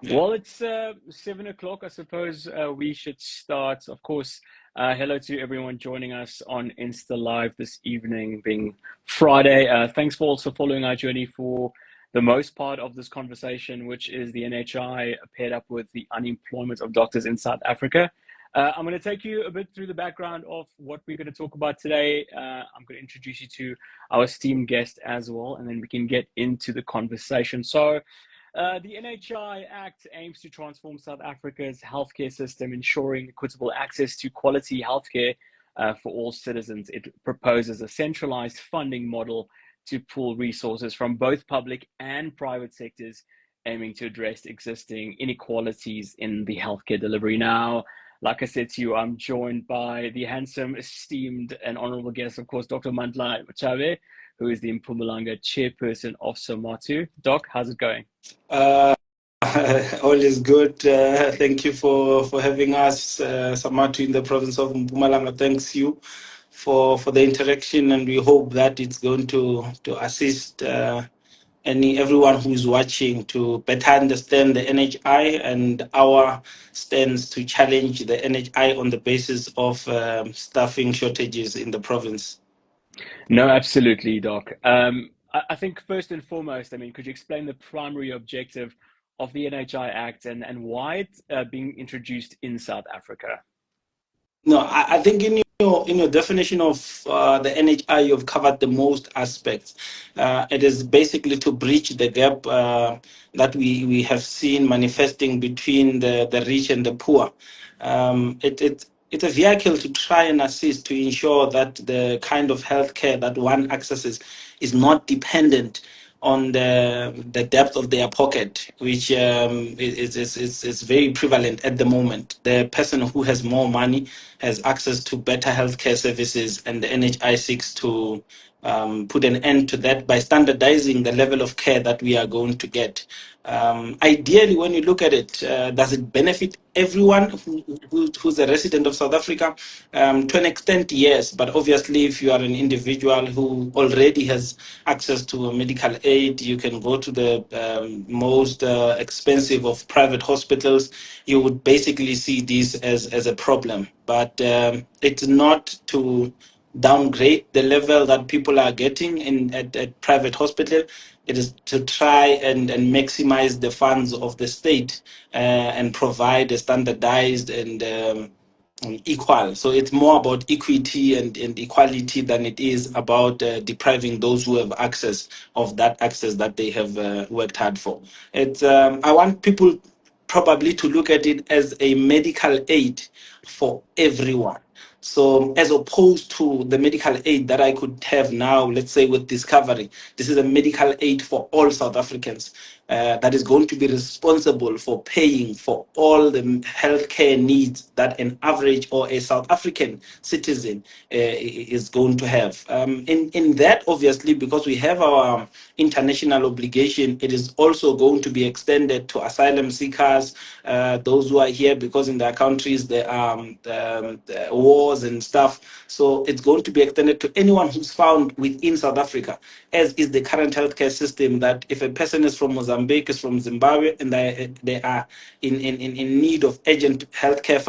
Well, it's 7 o'clock. I suppose we should start. Of course, hello to everyone joining us on Insta Live this evening, being Friday. Thanks for also following our journey for the most part of this conversation, which is the NHI paired up with the unemployment of doctors in South Africa. I'm going to take you a bit through the background of what we're going to talk about today. I'm going to introduce you to our esteemed guest as well, and then we can get into the conversation. The NHI Act aims to transform South Africa's healthcare system, ensuring equitable access to quality healthcare for all citizens. It proposes a centralized funding model to pool resources from both public and private sectors, aiming to address existing inequalities in the healthcare delivery. Now, like I said to you, I'm joined by the handsome, esteemed, and honorable guest, of course, Dr. Mandla Matshabe, who is the Mpumalanga Chairperson of SAMATU. Doc, how's it going? Uh, all is good. Thank you for having us, Samatu, in the province of Mpumalanga. Thanks you for the interaction, and we hope that it's going to assist everyone who is watching to better understand the NHI and our stance to challenge the NHI on the basis of staffing shortages in the province. No, absolutely, Doc. I think first and foremost, I mean, could you explain the primary objective of the NHI Act and why it's being introduced in South Africa? No, I think in your definition of the NHI, you've covered the most aspects. It is basically to bridge the gap that we have seen manifesting between the rich and the poor. It's a vehicle to try and assist to ensure that the kind of healthcare that one accesses is not dependent on the depth of their pocket, which is very prevalent at the moment. The person who has more money has access to better healthcare services, and the NHI seeks to put an end to that by standardizing the level of care that we are going to get. Ideally, when you look at it, does it benefit everyone who's a resident of South Africa? To an extent, yes. But obviously, if you are an individual who already has access to a medical aid, you can go to the most expensive of private hospitals. You would basically see this as a problem. But it's not to downgrade the level that people are getting at private hospital. It is to try and maximize the funds of the state and provide a standardized and equal. So it's more about equity and equality than it is about depriving those who have access of that access that they have worked hard for. It's I want people probably to look at it as a medical aid for everyone. So, as opposed to the medical aid that I could have now, let's say with Discovery, this is a medical aid for all South Africans that is going to be responsible for paying for all the healthcare needs that an average or a South African citizen is going to have. In that, obviously, because we have our international obligation, it is also going to be extended to asylum seekers, those who are here because in their countries there are wars and stuff. So it's going to be extended to anyone who's found within South Africa, as is the current healthcare system. That if a person is from Mozambique, is from Zimbabwe, and they are in need of urgent healthcare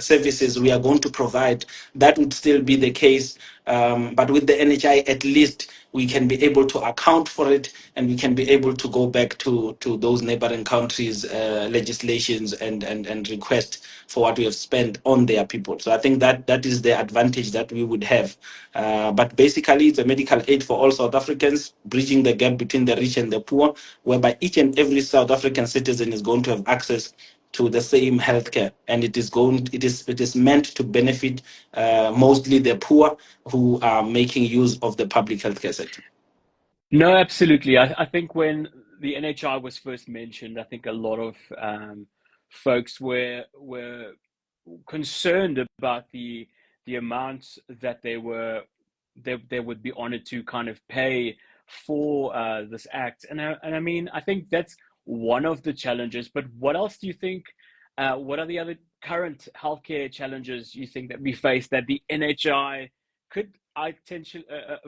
services, we are going to provide. That would still be the case, but with the NHI, at least we can be able to account for it, and we can be able to go back to those neighboring countries' legislations and request for what we have spent on their people. So I think that is the advantage that we would have. But basically, it's a medical aid for all South Africans, bridging the gap between the rich and the poor, whereby each and every South African citizen is going to have access to the same healthcare, and it is meant to benefit mostly the poor who are making use of the public healthcare sector. No, absolutely. I think when the NHI was first mentioned, I think a lot of folks were concerned about the amounts that they would be honored to kind of pay for this act. And I mean, I think that's one of the challenges. But what else do you think? What are the other current healthcare challenges you think that we face that the NHI could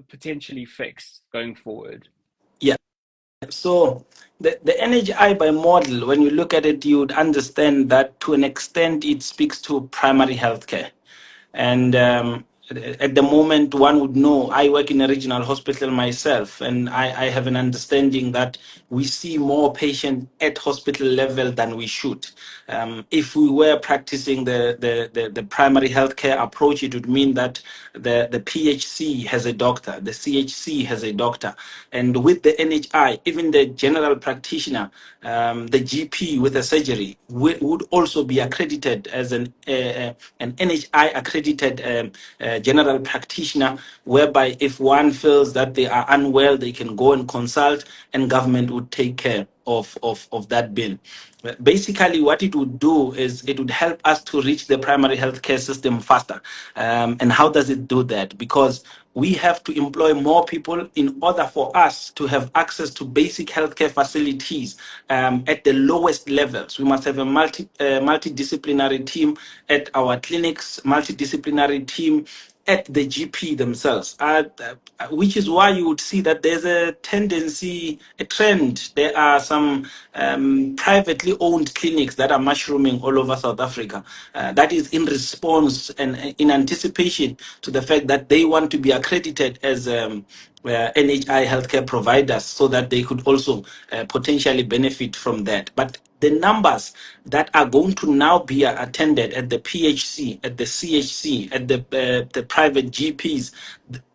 potentially fix going forward? Yeah. So the NHI by model, when you look at it, you would understand that to an extent it speaks to primary healthcare. And at the moment, one would know, I work in a regional hospital myself, and I have an understanding that we see more patients at hospital level than we should. If we were practicing the primary healthcare approach, it would mean that the PHC has a doctor, the CHC has a doctor, and with the NHI, even the general practitioner, the GP with a surgery would also be accredited as an NHI accredited general practitioner, whereby if one feels that they are unwell, they can go and consult, and government would take care of that bill. Basically, what it would do is it would help us to reach the primary healthcare system faster. And how does it do that? Because we have to employ more people in order for us to have access to basic healthcare facilities at the lowest levels. We must have a multidisciplinary team at our clinics, multidisciplinary team at the GP themselves, which is why you would see that there's a tendency, a trend. There are some privately owned clinics that are mushrooming all over South Africa. That is in response and in anticipation to the fact that they want to be accredited as NHI healthcare providers so that they could also potentially benefit from that. But the numbers that are going to now be attended at the PHC, at the CHC, at the private GPs,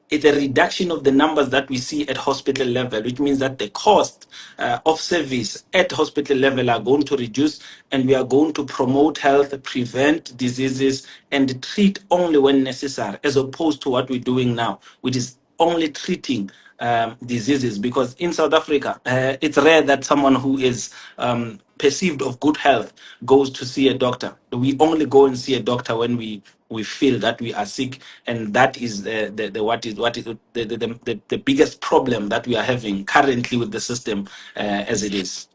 it's a reduction of the numbers that we see at hospital level, which means that the cost of service at hospital level are going to reduce, and we are going to promote health, prevent diseases, and treat only when necessary, as opposed to what we're doing now, which is only treating diseases. Because in South Africa, it's rare that someone who is perceived of good health goes to see a doctor. We only go and see a doctor when we feel that we are sick, and that is the biggest problem that we are having currently with the system as it is.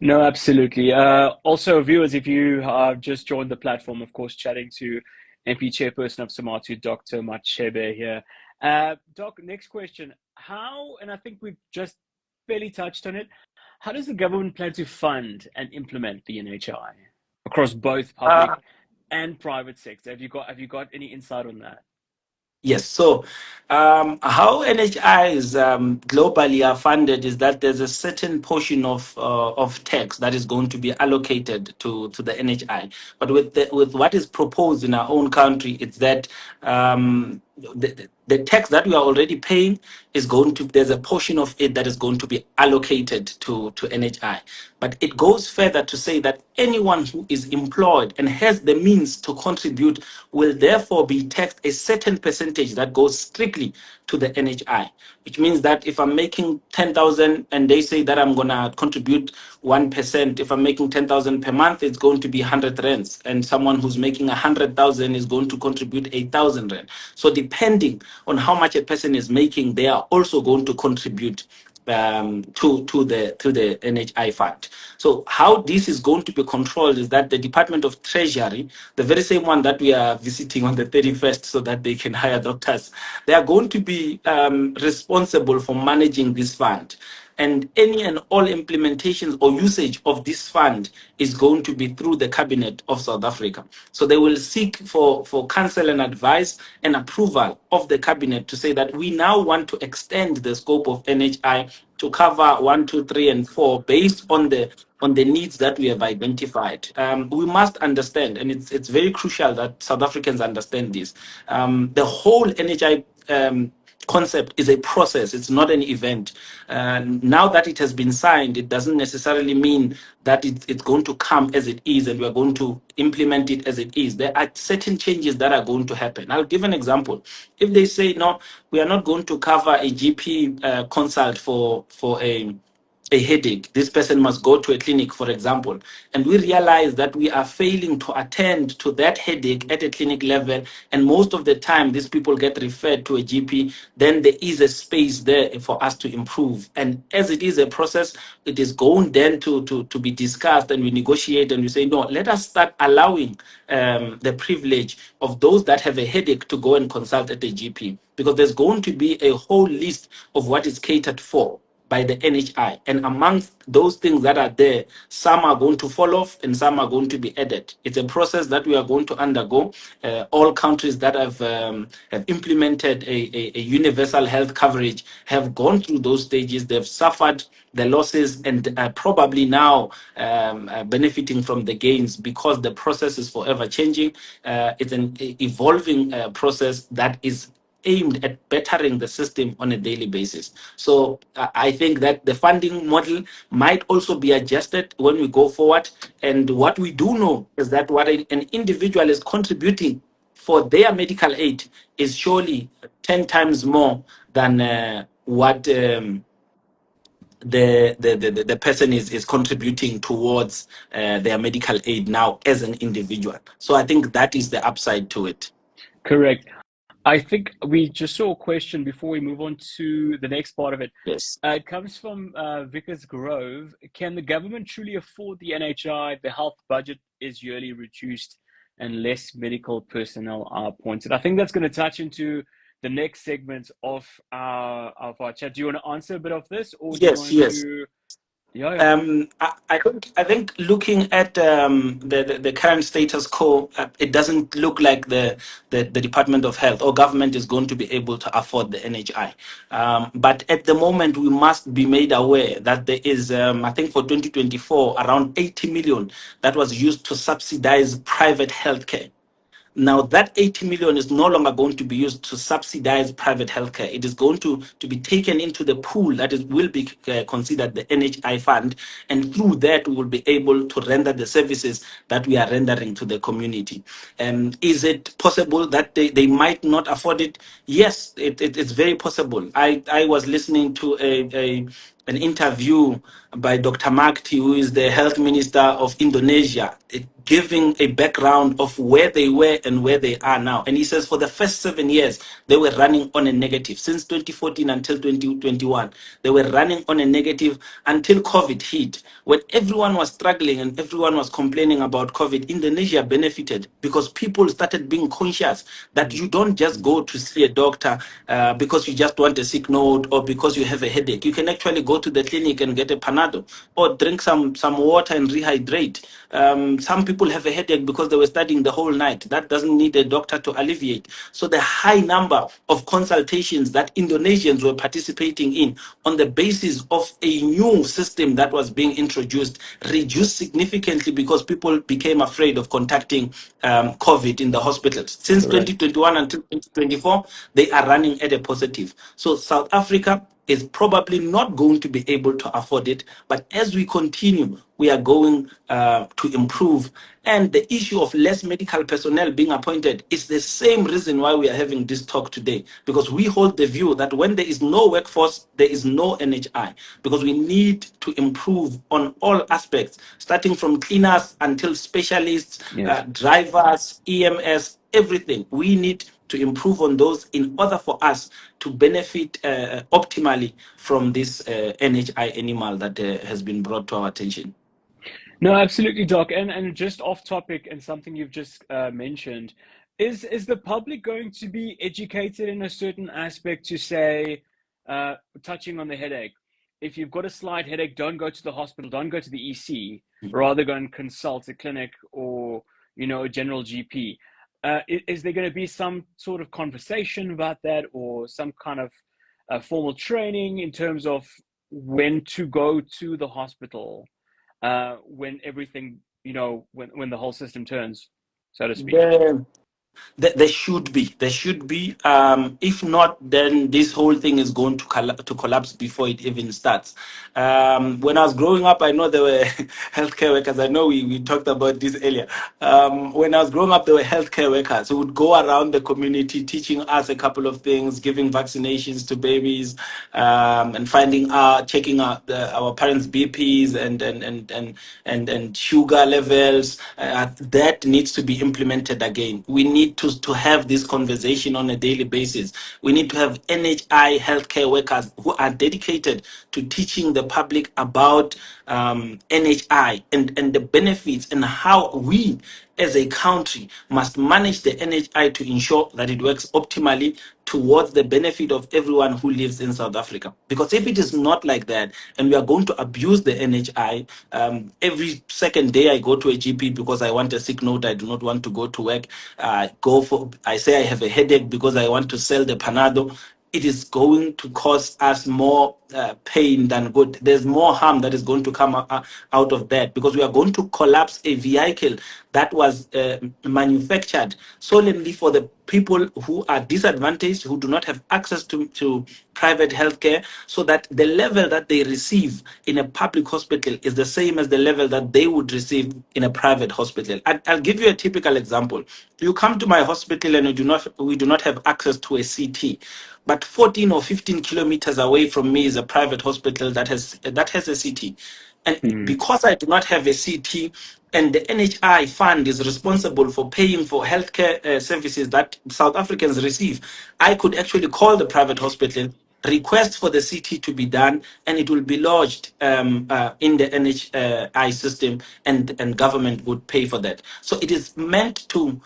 No, absolutely. Also, viewers, if you have just joined the platform, of course, chatting to MP Chairperson of SAMATU Dr. Matshabe here. Doc, next question. How, and I think we've just barely touched on it, how does the government plan to fund and implement the NHI across both public Uh, and private sector? Have you got any insight on that? Yes. So, how NHIs globally are funded is that there's a certain portion of tax that is going to be allocated to the NHI. But with what is proposed in our own country, it's that the tax that we are already paying is going to, there's a portion of it that is going to be allocated to NHI. But it goes further to say that anyone who is employed and has the means to contribute will therefore be taxed a certain percentage that goes strictly to the NHI, which means that if I'm making 10,000 and they say that I'm going to contribute 1%, if I'm making 10,000 per month, it's going to be 100 rands. And someone who's making 100,000 is going to contribute 8,000 rand. So depending on how much a person is making, they are also going to contribute to the NHI fund. So how this is going to be controlled is that the Department of Treasury, the very same one that we are visiting on the 31st so that they can hire doctors, they are going to be responsible for managing this fund. And any and all implementations or usage of this fund is going to be through the Cabinet of South Africa. So they will seek for counsel and advice and approval of the Cabinet to say that we now want to extend the scope of NHI to cover 1, 2, 3, and 4 based on the needs that we have identified. We must understand, and it's very crucial that South Africans understand this. The whole NHI concept is a process. It's not an event. Now that it has been signed, it doesn't necessarily mean that it's going to come as it is and we're going to implement it as it is. There are certain changes that are going to happen. I'll give an example. If they say, no, we are not going to cover a GP consult for a headache, this person must go to a clinic, for example, and we realize that we are failing to attend to that headache at a clinic level, and most of the time these people get referred to a GP, then there is a space there for us to improve. And as it is a process, it is going then to be discussed, and we negotiate and we say, no, let us start allowing the privilege of those that have a headache to go and consult at a GP, because there's going to be a whole list of what is catered for by the NHI. And amongst those things that are there, some are going to fall off and some are going to be added. It's a process that we are going to undergo. All countries that have implemented a universal health coverage have gone through those stages. They've suffered the losses and probably now benefiting from the gains, because the process is forever changing. It's an evolving process that is aimed at bettering the system on a daily basis. So I think that the funding model might also be adjusted when we go forward. And what we do know is that what an individual is contributing for their medical aid is surely 10 times more than what the person is contributing towards their medical aid now as an individual. So I think that is the upside to it. Correct. I think we just saw a question before we move on to the next part of it. Yes. It comes from Vickers Grove. Can the government truly afford the NHI? The health budget is yearly reduced and less medical personnel are appointed. I think that's going to touch into the next segment of our chat. Do you want to answer a bit of this, or do you Yes, want yes. to? Yeah. I think looking at the current status quo, it doesn't look like the Department of Health or government is going to be able to afford the NHI. But at the moment, we must be made aware that there is, I think for 2024, around 80 million that was used to subsidize private healthcare. Now, that 80 million is no longer going to be used to subsidize private healthcare. It is going to be taken into the pool that will be considered the NHI fund. And through that, we will be able to render the services that we are rendering to the community. Is it possible that they might not afford it? Yes, it's very possible. I was listening to an interview by Dr. Makti, who is the health minister of Indonesia, giving a background of where they were and where they are now. And he says for the first 7 years, they were running on a negative. Since 2014 until 2021, they were running on a negative until COVID hit. When everyone was struggling and everyone was complaining about COVID, Indonesia benefited because people started being conscious that you don't just go to see a doctor because you just want a sick note or because you have a headache. You can actually go to the clinic and get a Panado or drink some water and rehydrate. Some people have a headache because they were studying the whole night. That doesn't need a doctor to alleviate. So the high number of consultations that Indonesians were participating in on the basis of a new system that was being introduced reduced significantly because people became afraid of contacting COVID in the hospitals. Since Correct. 2021 until 2024, they are running at a positive. So South Africa is probably not going to be able to afford it. But as we continue, we are going to improve. And the issue of less medical personnel being appointed is the same reason why we are having this talk today, because we hold the view that when there is no workforce, there is no NHI, because we need to improve on all aspects, starting from cleaners until specialists, Yes. drivers, EMS, everything. We need to improve on those in order for us to benefit optimally from this NHI animal that has been brought to our attention. No, absolutely, Doc. And just off topic and something you've just mentioned, is the public going to be educated in a certain aspect to say, touching on the headache, if you've got a slight headache, don't go to the hospital, don't go to the EC, rather go and consult a clinic or a general GP. Is there going to be some sort of conversation about that, or some kind of formal training in terms of when to go to the hospital? When everything, when the whole system turns, so to speak. There should be. If not, then this whole thing is going to collapse before it even starts. When I was growing up, I know there were healthcare workers. I know we talked about this earlier. When I was growing up, there were healthcare workers who would go around the community teaching us a couple of things, giving vaccinations to babies, and finding out, checking out our parents' BPs and sugar levels. That needs to be implemented again. We need to have this conversation on a daily basis. We need to have NHI healthcare workers who are dedicated to teaching the public about NHI and the benefits and how we as a country must manage the NHI to ensure that it works optimally towards the benefit of everyone who lives in South Africa. Because if it is not like that, and we are going to abuse the NHI, every second day I go to a GP because I want a sick note, I do not want to go to work. I say I have a headache because I want to sell the Panado. It is going to cause us more pain than good. There's more harm that is going to come out of that, because we are going to collapse a vehicle that was manufactured solely for the people who are disadvantaged, who do not have access to private healthcare, so that the level that they receive in a public hospital is the same as the level that they would receive in a private hospital. I'll give you a typical example. You come to my hospital and we do not have access to a CT, but 14 or 15 kilometers away from me is a private hospital that has a CT. And because I do not have a CT, and the NHI fund is responsible for paying for healthcare services that South Africans receive, I could actually call the private hospital, request for the CT to be done, and it will be lodged in the NHI system, and government would pay for that. So it is meant to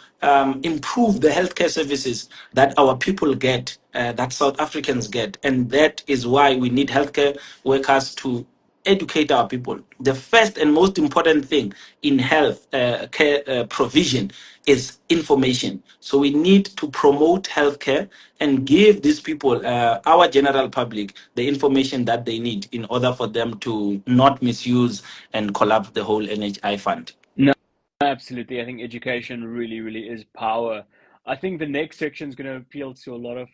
improve the healthcare services that our people get, that South Africans get. And that is why we need healthcare workers to educate our people. The first and most important thing in health care provision is information. So we need to promote healthcare and give these people, our general public, the information that they need in order for them to not misuse and collapse the whole NHI fund. No, absolutely. I think education really, really is power. I think the next section is going to appeal to a lot of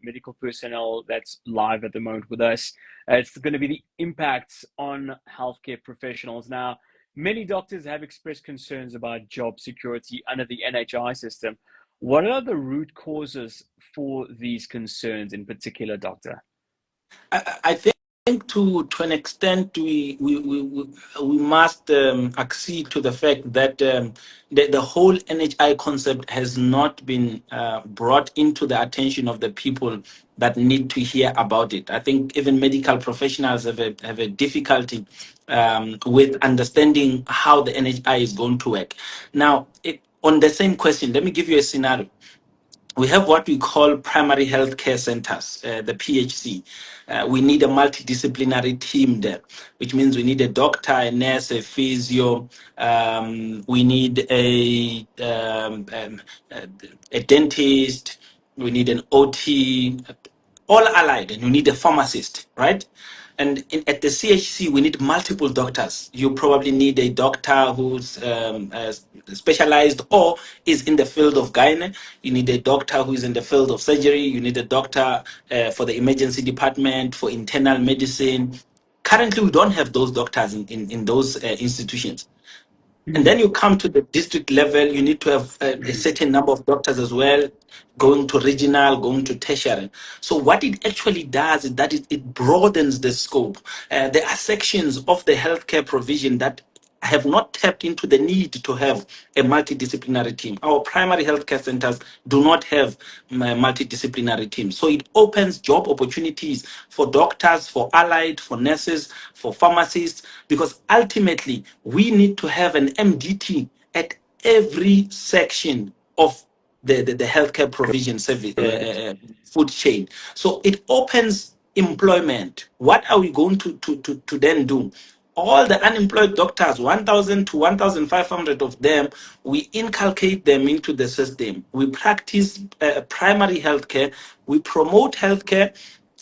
medical personnel that's live at the moment with us. It's going to be the impacts on healthcare professionals. Now, many doctors have expressed concerns about job security under the NHI system. What are the root causes for these concerns in particular, Doctor? I think to an extent we must accede to the fact that the whole NHI concept has not been brought into the attention of the people that need to hear about it. I think even medical professionals have a difficulty with understanding how the NHI is going to work. Now, on the same question, let me give you a scenario. We have what we call primary health care centers, the PHC. We need a multidisciplinary team there, which means we need a doctor, a nurse, a physio. We need a dentist. We need an OT, all allied, and you need a pharmacist, right? And at the CHC, we need multiple doctors. You probably need a doctor who's specialized or is in the field of gynae. You need a doctor who is in the field of surgery. You need a doctor for the emergency department, for internal medicine. Currently, we don't have those doctors in those institutions. And then you come to the district level, you need to have a certain number of doctors as well, going to regional, going to tertiary. So what it actually does is that it broadens the scope. There are sections of the healthcare provision that have not tapped into the need to have a multidisciplinary team. Our primary healthcare centers do not have multidisciplinary teams. So it opens job opportunities for doctors, for allied, for nurses, for pharmacists, because ultimately we need to have an MDT at every section of the healthcare provision service food chain. So it opens employment. What are we going to then do? All the unemployed doctors, 1,000 to 1,500 of them, we inculcate them into the system. We practice primary healthcare. We promote healthcare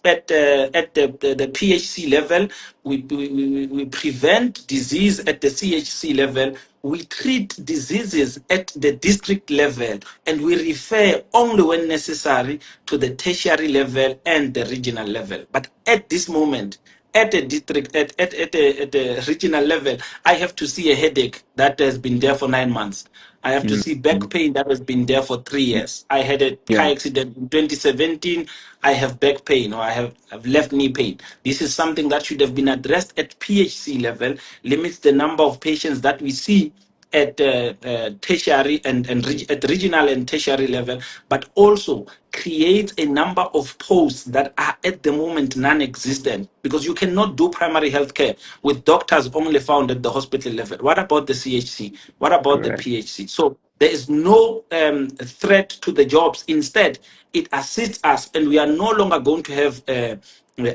at the PHC level. We prevent disease at the CHC level. We treat diseases at the district level, and we refer only when necessary to the tertiary level and the regional level. But at this moment, at a district, at a regional level, I have to see a headache that has been there for 9 months. I have to see back pain that has been there for 3 years. I had a car accident in 2017. I have back pain, or I have left knee pain. This is something that should have been addressed at PHC level, limits the number of patients that we see at tertiary and at regional and tertiary level, but also create a number of posts that are at the moment non-existent, because you cannot do primary health care with doctors only found at the hospital level. What about the CHC? What about the PHC? So There is no threat to the jobs. Instead, it assists us, and we are no longer going to have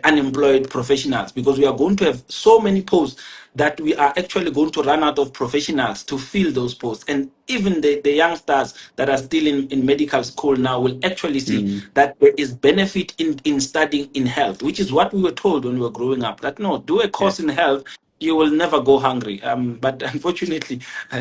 unemployed professionals, because we are going to have so many posts that we are actually going to run out of professionals to fill those posts. And even the youngsters that are still in medical school now will actually see that there is benefit in studying in health, which is what we were told when we were growing up, that no, do a Yeah. course in health, you will never go hungry. But unfortunately,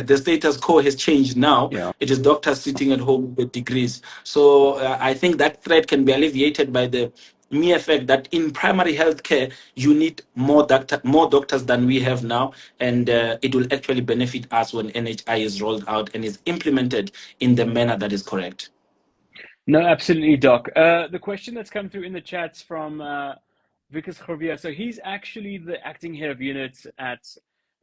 the status quo has changed now. Yeah. It is doctors sitting at home with degrees. So I think that threat can be alleviated by the mere fact that in primary healthcare, you need more doctors than we have now. And it will actually benefit us when NHI is rolled out and is implemented in the manner that is correct. No, absolutely, Doc. The question that's come through in the chats from Vikas Khurvia. So he's actually the acting head of unit at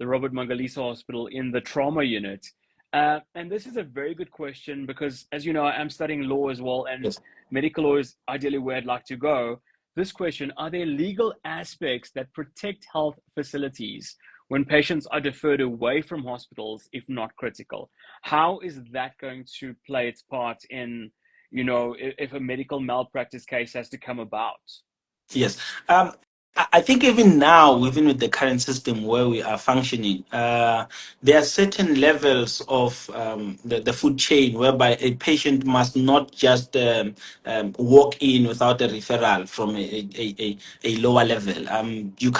the Robert Mangaliso Hospital in the trauma unit. And this is a very good question because, as you know, I am studying law as well, and Yes. medical law is ideally where I'd like to go. This question: are there legal aspects that protect health facilities when patients are deferred away from hospitals if not critical? How is that going to play its part in, if a medical malpractice case has to come about? Yes. I think even now, even with the current system where we are functioning, there are certain levels of the food chain whereby a patient must not just walk in without a referral from a lower level. You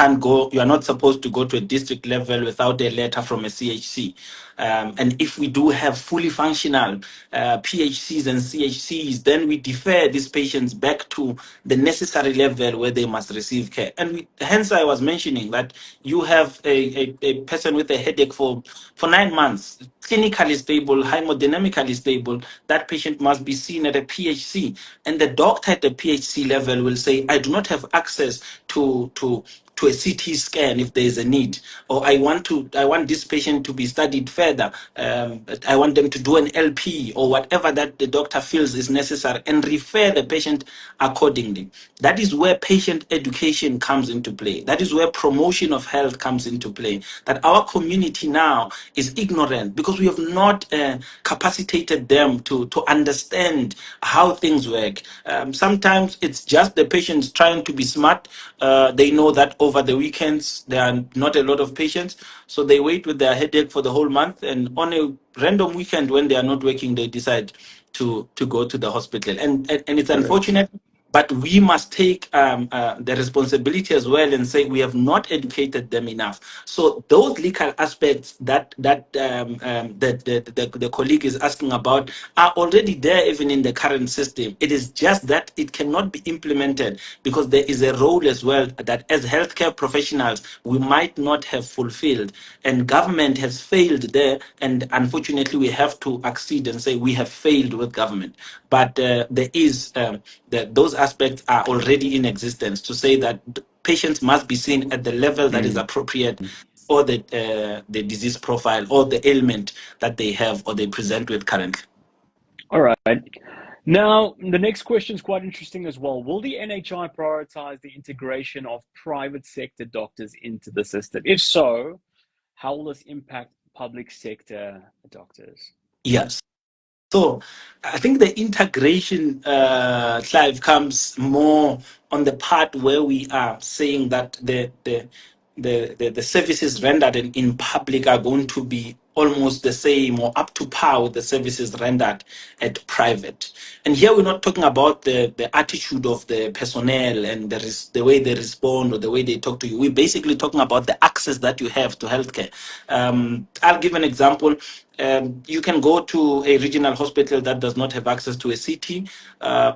are not supposed to go to a district level without a letter from a CHC. And if we do have fully functional PHCs and CHCs, then we defer these patients back to the necessary level where they must receive care. And hence, I was mentioning that you have a person with a headache for 9 months, clinically stable, hemodynamically stable. That patient must be seen at a PHC. And the doctor at the PHC level will say, I do not have access to a CT scan if there is a need, or I want this patient to be studied further. I want them to do an LP or whatever that the doctor feels is necessary, and refer the patient accordingly. That is where patient education comes into play. That is where promotion of health comes into play. That our community now is ignorant because we have not capacitated them to understand how things work. Sometimes it's just the patients trying to be smart. They know that over the weekends there are not a lot of patients, so they wait with their headache for the whole month, and on a random weekend when they are not working, they decide to go to the hospital. And it's Correct. unfortunate, but we must take the responsibility as well and say we have not educated them enough. So those legal aspects that the colleague is asking about are already there even in the current system. It is just that it cannot be implemented because there is a role as well that as healthcare professionals we might not have fulfilled, and government has failed there, and unfortunately we have to accede and say we have failed with government. But there is those aspects are already in existence to say that patients must be seen at the level that is Mm. appropriate for the disease profile or the ailment that they have or they present with currently. All right. Now, the next question is quite interesting as well. Will the NHI prioritize the integration of private sector doctors into the system? If so, how will this impact public sector doctors? Yes. So I think the integration, Clive, comes more on the part where we are saying that the services rendered in public are going to be almost the same or up to par with the services rendered at private. And here we're not talking about the attitude of the personnel and the way they respond or the way they talk to you. We're basically talking about the access that you have to healthcare. I'll give an example. You can go to a regional hospital that does not have access to a CT,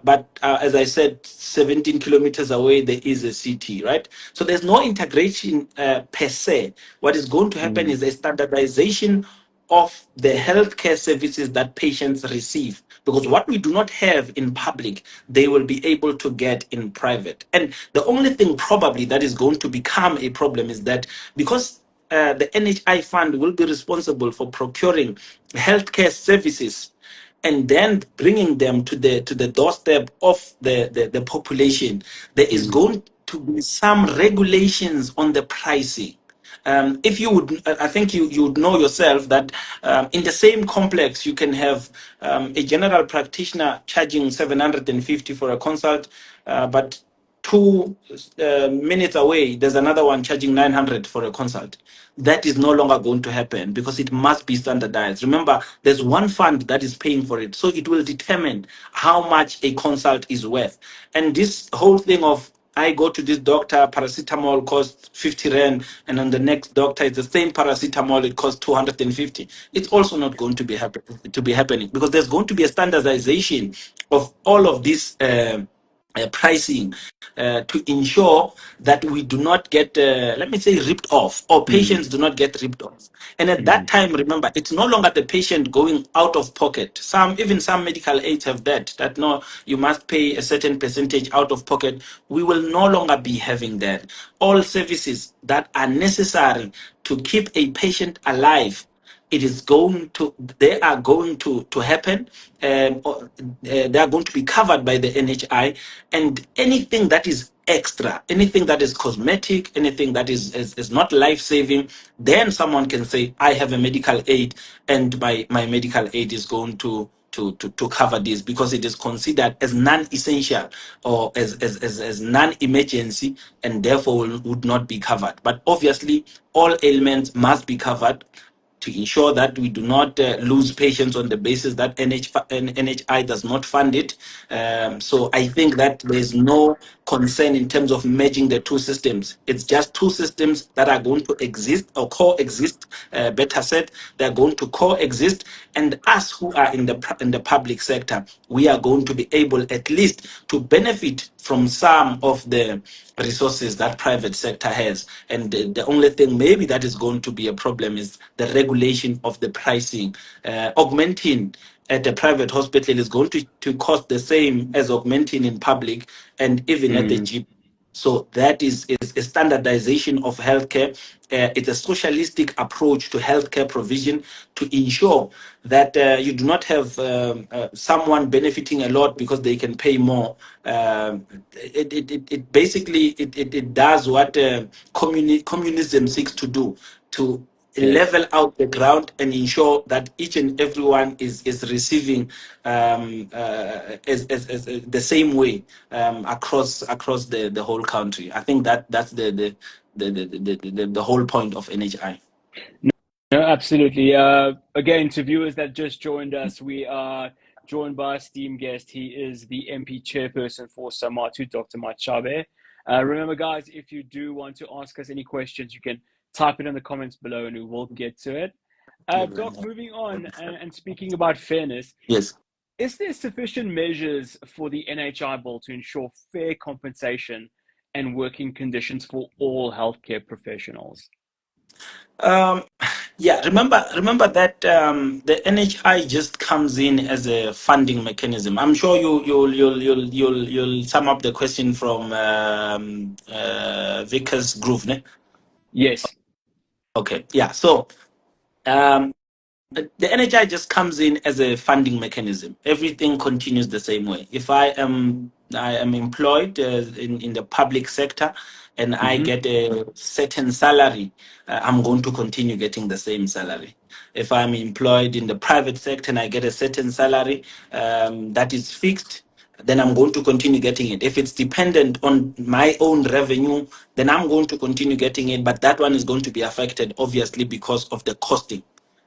but as I said, 17 kilometers away, there is a CT, right? So there's no integration per se. What is going to happen Mm. is a standardization of the healthcare services that patients receive. Because what we do not have in public, they will be able to get in private. And the only thing probably that is going to become a problem is that because the NHI fund will be responsible for procuring healthcare services and then bringing them to the doorstep of the population, there is Mm. going to be some regulations on the pricing. If you would, I think you would know yourself that in the same complex you can have a general practitioner charging 750 for a consult, but 2 minutes away there's another one charging 900 for a consult. That is no longer going to happen because it must be standardized. Remember, there's one fund that is paying for it, so it will determine how much a consult is worth. And this whole thing of I go to this doctor, paracetamol costs 50 rand, and on the next doctor it's the same paracetamol, it costs 250. It's also not going to be happening because there's going to be a standardization of all of this pricing to ensure that we do not get, let me say, ripped off, or patients do not get ripped off. And at that time, remember, it's no longer the patient going out of pocket. Even some medical aids have that no, you must pay a certain percentage out of pocket. We will no longer be having that. All services that are necessary to keep a patient alive, they are going to happen. They are going to be covered by the NHI, and anything that is extra, anything that is cosmetic, anything that is not life-saving, then someone can say, I have a medical aid, and my medical aid is going to cover this because it is considered as non-essential or as non-emergency, and therefore would not be covered. But obviously, all ailments must be covered to ensure that we do not lose patients on the basis that NHI does not fund it. So I think that there's no concern in terms of merging the two systems. It's just two systems that are going to exist or coexist. Better said, they're going to coexist, and us who are in the public sector, we are going to be able at least to benefit from some of the resources that private sector has. And the only thing maybe that is going to be a problem is the regulation of the pricing. Augmenting at a private hospital is going to cost the same as augmenting in public, and even at the GP. So that is a standardization of healthcare. It's a socialistic approach to healthcare provision to ensure that you do not have someone benefiting a lot because they can pay more. It basically it does what communism seeks to do, to Yes. level out the ground and ensure that each and everyone is receiving as the same way across the whole country. I think that's the whole point of NHI. No, absolutely. Again, to viewers that just joined us, we are joined by a esteemed guest. He is the MP Chairperson for SAMATU, Dr. Matshabe. Remember, guys, if you do want to ask us any questions, you can type it in the comments below and we will get to it. Doc, moving on and speaking about fairness, Yes. is there sufficient measures for the NHI bill to ensure fair compensation and working conditions for all healthcare professionals? Um, yeah, remember that the NHI just comes in as a funding mechanism. I'm sure you'll sum up the question from Vickers Groove, ne? Yes, Okay, yeah. So um, the NHI just comes in as a funding mechanism. Everything continues the same way. If I am employed in the public sector and I hmm get a certain salary, I'm going to continue getting the same salary. If I'm employed in the private sector and I get a certain salary that is fixed, then I'm going to continue getting it. If it's dependent on my own revenue, then I'm going to continue getting it. But that one is going to be affected, obviously, because of the costing.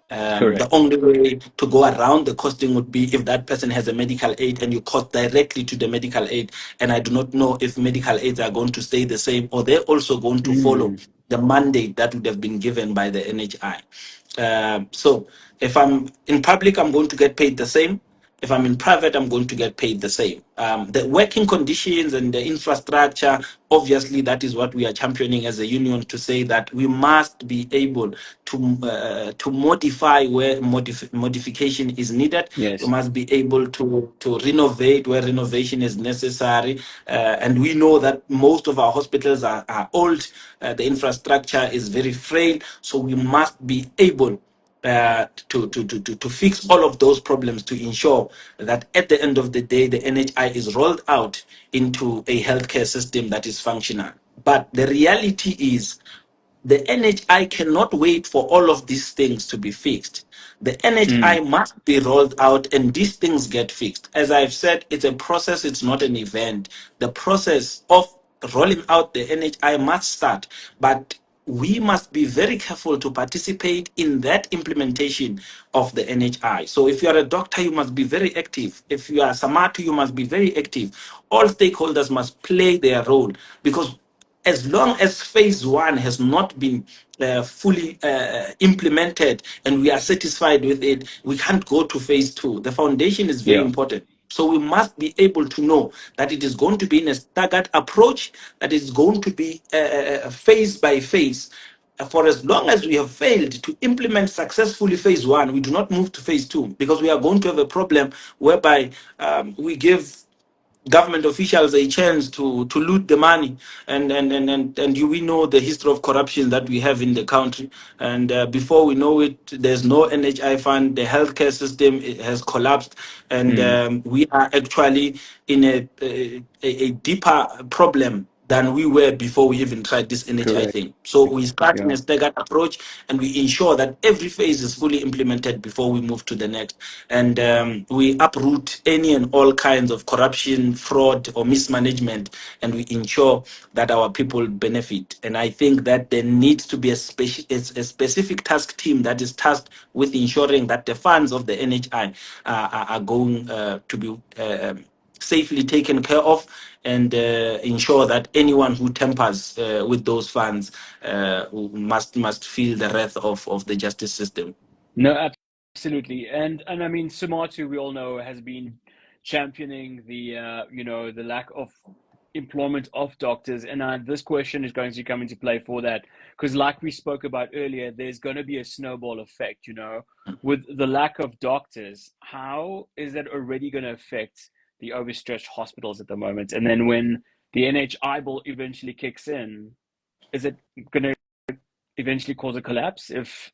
The correct. only way to go around the costing would be if that person has a medical aid and you cost directly to the medical aid. And I do not know if medical aids are going to stay the same or they're also going to follow Mm, the mandate that would have been given by the NHI. So if I'm in public, I'm going to get paid the same. If I'm in private, I'm going to get paid the same. The working conditions and the infrastructure, obviously, that is what we are championing as a union, to say that we must be able to modify where modification is needed. We yes. must be able to renovate where renovation is necessary. And we know that most of our hospitals are old. The infrastructure is very frail. So we must be able to fix all of those problems to ensure that at the end of the day, the NHI is rolled out into a healthcare system that is functional. But the reality is, The NHI cannot wait for all of these things to be fixed. The NHI must be rolled out and these things get fixed. As I've said, it's a process, it's not an event. The process of rolling out the NHI must start, but we must be very careful to participate in that implementation of the NHI. So if you are a doctor, you must be very active. If you are SAMATU, you must be very active. All stakeholders must play their role, because as long as phase one has not been fully implemented and we are satisfied with it, we can't go to phase two. The foundation is very Yeah. important. So we must be able to know that it is going to be in a staggered approach, that is going to be phase by phase. For as long as we have failed to implement successfully phase one, we do not move to phase two, because we are going to have a problem whereby we give government officials a chance to loot the money, we know the history of corruption that we have in the country, and before we know it, there's no NHI fund, the healthcare system has collapsed, and we are actually in a deeper problem than we were before we even tried this NHI Correct. thing. So we start in Yeah. a staggered approach, and we ensure that every phase is fully implemented before we move to the next. And we uproot any and all kinds of corruption, fraud, or mismanagement, and we ensure that our people benefit. And I think that there needs to be a specific task team that is tasked with ensuring that the funds of the NHI are going to be safely taken care of, and ensure that anyone who tampers with those funds must feel the wrath of the justice system. No, absolutely. And I mean, SAMATU, we all know, has been championing the the lack of employment of doctors, and this question is going to come into play for that, because like we spoke about earlier, there's going to be a snowball effect. With the lack of doctors, how is that already going to affect the overstretched hospitals at the moment? And then when the NHI bill eventually kicks in, is it going to eventually cause a collapse if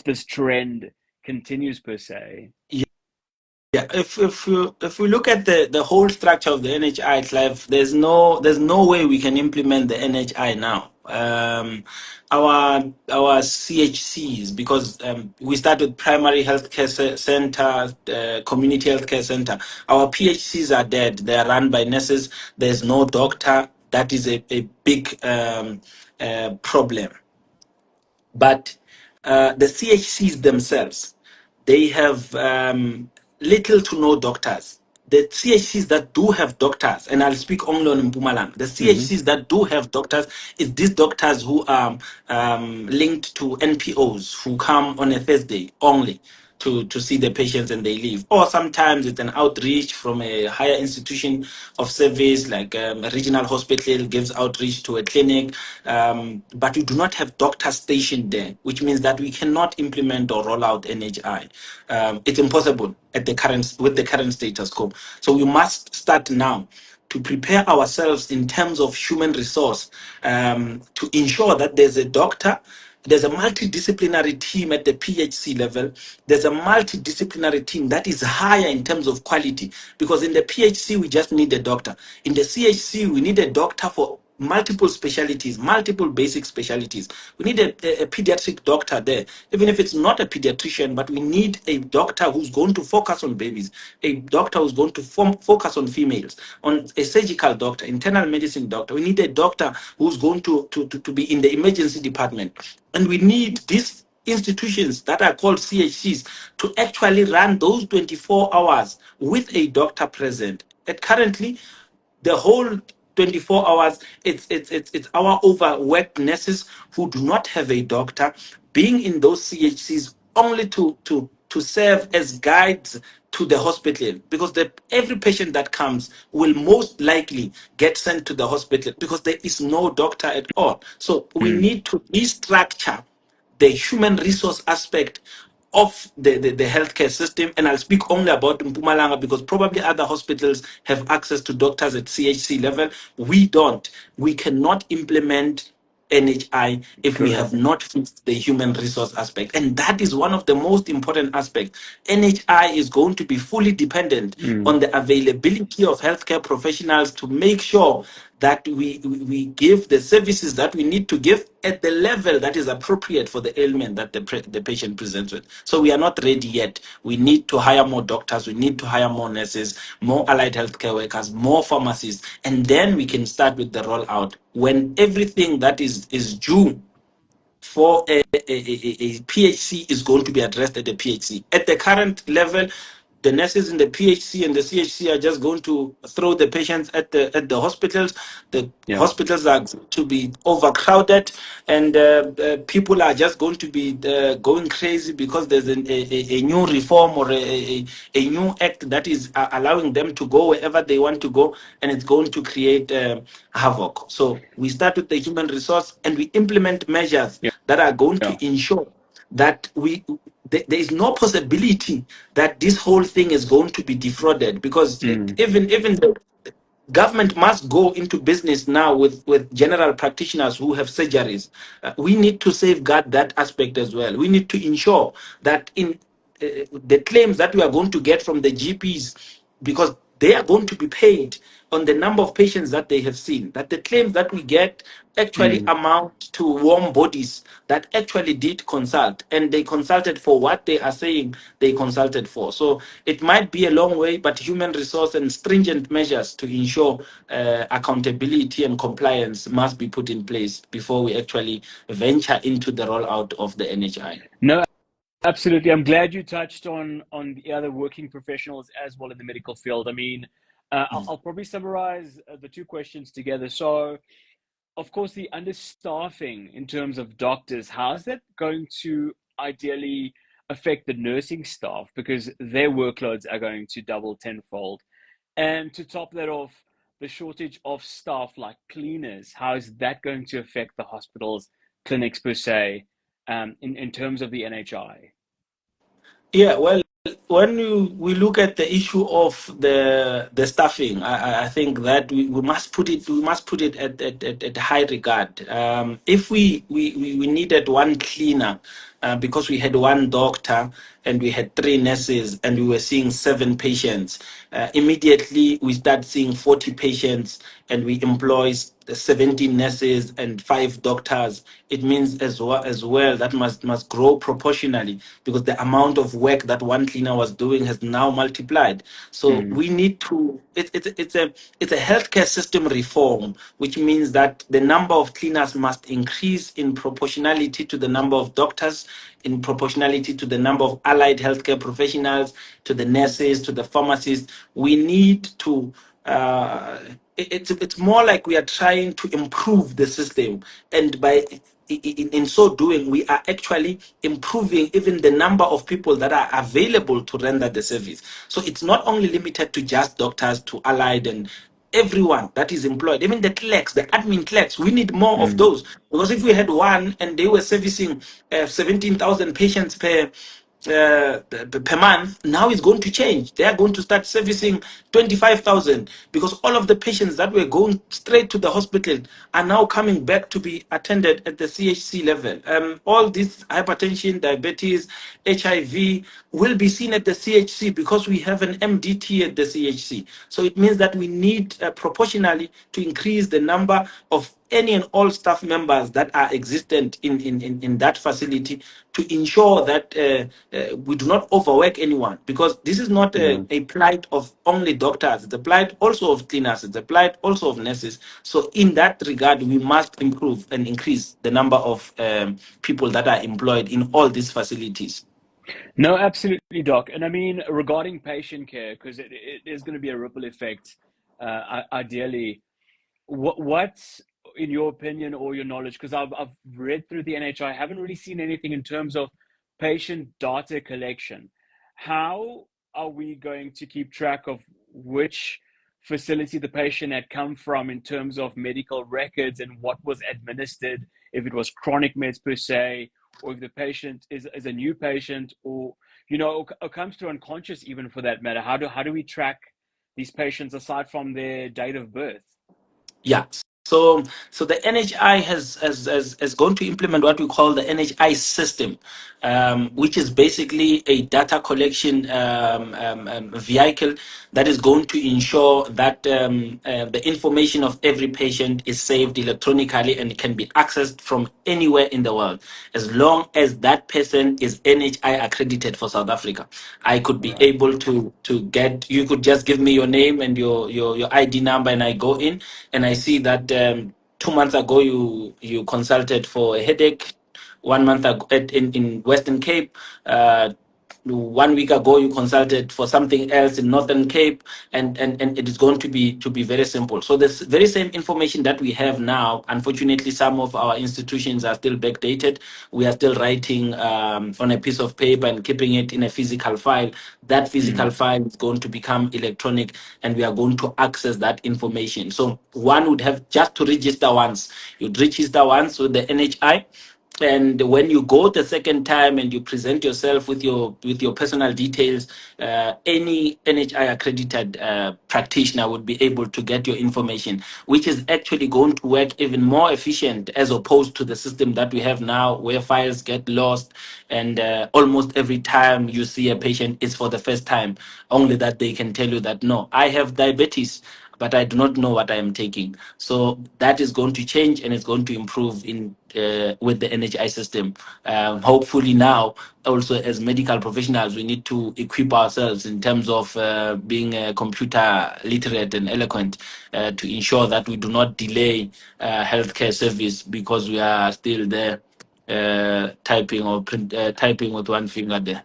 this trend continues per se? Yeah, if we look at the whole structure of the NHI, Clive, there's no way we can implement the NHI now. Our CHCs, because we start with primary healthcare center, community healthcare center. Our PHCs are dead. They are run by nurses. There's no doctor. That is a big problem. But the CHCs themselves, they have little to no doctors. The CHCs that do have doctors, and I'll speak only on Mpumalanga, the Mm-hmm. CHCs that do have doctors is these doctors who are linked to NPOs who come on a Thursday only to see the patients and they leave. Or sometimes it's an outreach from a higher institution of service, like a regional hospital gives outreach to a clinic, but we do not have doctors stationed there, which means that we cannot implement or roll out NHI. It's impossible with the current status quo. So we must start now to prepare ourselves in terms of human resource, to ensure that there's a doctor, there's a multidisciplinary team at the PHC level, there's a multidisciplinary team that is higher in terms of quality, because in the PHC we just need a doctor. In the CHC we need a doctor for multiple specialties, multiple basic specialties. We need a pediatric doctor there, even if it's not a pediatrician, but we need a doctor who's going to focus on babies, a doctor who's going to focus on females, on a surgical doctor, internal medicine doctor. We need a doctor who's going to be in the emergency department. And we need these institutions that are called CHCs to actually run those 24 hours with a doctor present. And currently, the whole 24 hours, it's our overworked nurses who do not have a doctor being in those CHCs only to serve as guides to the hospital, because every patient that comes will most likely get sent to the hospital because there is no doctor at all. So we need to restructure the human resource aspect of the healthcare system. And I'll speak only about Mpumalanga because probably other hospitals have access to doctors at CHC level. We don't. We cannot implement NHI if we have Correct. not fixed the human resource aspect. And that is one of the most important aspects. NHI is going to be fully dependent on the availability of healthcare professionals to make sure that we give the services that we need to give at the level that is appropriate for the ailment that the patient presents with. So we are not ready yet. We need to hire more doctors, we need to hire more nurses, more allied healthcare workers, more pharmacists, and then we can start with the rollout when everything that is due for a PHC is going to be addressed at the PHC. At the current level, the nurses in the PHC and the CHC are just going to throw the patients at the hospitals. The hospitals are to be overcrowded, and people are just going to be going crazy because there's a new reform or a new act that is allowing them to go wherever they want to go, and it's going to create havoc. So we start with the human resource and we implement measures that are going to ensure that there is no possibility that this whole thing is going to be defrauded, because even the government must go into business now with general practitioners who have surgeries. We need to safeguard that aspect as well. We need to ensure that in the claims that we are going to get from the GPs, because they are going to be paid on the number of patients that they have seen, that the claims that we get actually amount to warm bodies that actually did consult, and they consulted for what they are saying they consulted for. So it might be a long way, but human resource and stringent measures to ensure accountability and compliance must be put in place before we actually venture into the rollout of the NHI. No, absolutely. I'm glad you touched on the other working professionals as well in the medical field. I mean, I'll probably summarize the two questions together. So, of course, the understaffing in terms of doctors, how's that going to ideally affect the nursing staff, because their workloads are going to double tenfold? And to top that off, the shortage of staff like cleaners, how is that going to affect the hospitals, clinics per se, in terms of the NHI? Yeah, well, when we look at the issue of the staffing, I think that we must put it at high regard. If we needed one cleaner because we had one doctor and we had three nurses and we were seeing seven patients, immediately we start seeing 40 patients and we employ 17 nurses and five doctors. It means as well that must grow proportionally, because the amount of work that one cleaner was doing has now multiplied. So we need to it's a healthcare system reform, which means that the number of cleaners must increase in proportionality to the number of doctors, in proportionality to the number of allied healthcare professionals, to the nurses, to the pharmacists. We need to it's more like we are trying to improve the system, and by in so doing, we are actually improving even the number of people that are available to render the service. So it's not only limited to just doctors, to allied and everyone that is employed, even the clerks, the admin clerks. We need more of those, because if we had one and they were servicing 17,000 patients per month, now it's going to change. They are going to start servicing 25,000, because all of the patients that were going straight to the hospital are now coming back to be attended at the CHC level. All this hypertension, diabetes, HIV will be seen at the CHC because we have an MDT at the CHC. So it means that we need proportionally to increase the number of any and all staff members that are existent in that facility, to ensure that we do not overwork anyone, because this is not a plight of only doctors, it's a plight also of cleaners, it's a plight also of nurses. So in that regard, we must improve and increase the number of people that are employed in all these facilities. No, absolutely, Doc. And I mean, regarding patient care, because it is going to be a ripple effect, ideally, what's in your opinion or your knowledge? Because I've read through the NHI, I haven't really seen anything in terms of patient data collection. How are we going to keep track of which facility the patient had come from in terms of medical records and what was administered, if it was chronic meds per se, or if the patient is a new patient, or or comes to unconscious even for that matter? How do we track these patients aside from their date of birth? Yeah. So the NHI has going to implement what we call the NHI system, which is basically a data collection vehicle that is going to ensure that the information of every patient is saved electronically and can be accessed from anywhere in the world, as long as that person is NHI accredited for South Africa. I could be Right. able to get. You could just give me your name and your ID number, and I go in and I see that 2 months ago you consulted for a headache. 1 month ago in Western Cape. 1 week ago you consulted for something else in Northern Cape, and it is going to be very simple. So this very same information that we have now, unfortunately some of our institutions are still backdated. We are still writing on a piece of paper and keeping it in a physical file. That physical Mm. file is going to become electronic, and we are going to access that information. So one would have just to register once. You'd register once with the NHI, and when you go the second time and you present yourself with your personal details, any NHI accredited practitioner would be able to get your information, which is actually going to work even more efficient as opposed to the system that we have now, where files get lost, and almost every time you see a patient is for the first time, only that they can tell you that, no, I have diabetes, but I do not know what I am taking. So that is going to change, and it's going to improve in with the NHI system. Hopefully now, also as medical professionals, we need to equip ourselves in terms of being computer literate and eloquent, to ensure that we do not delay healthcare service because we are still there typing with one finger there.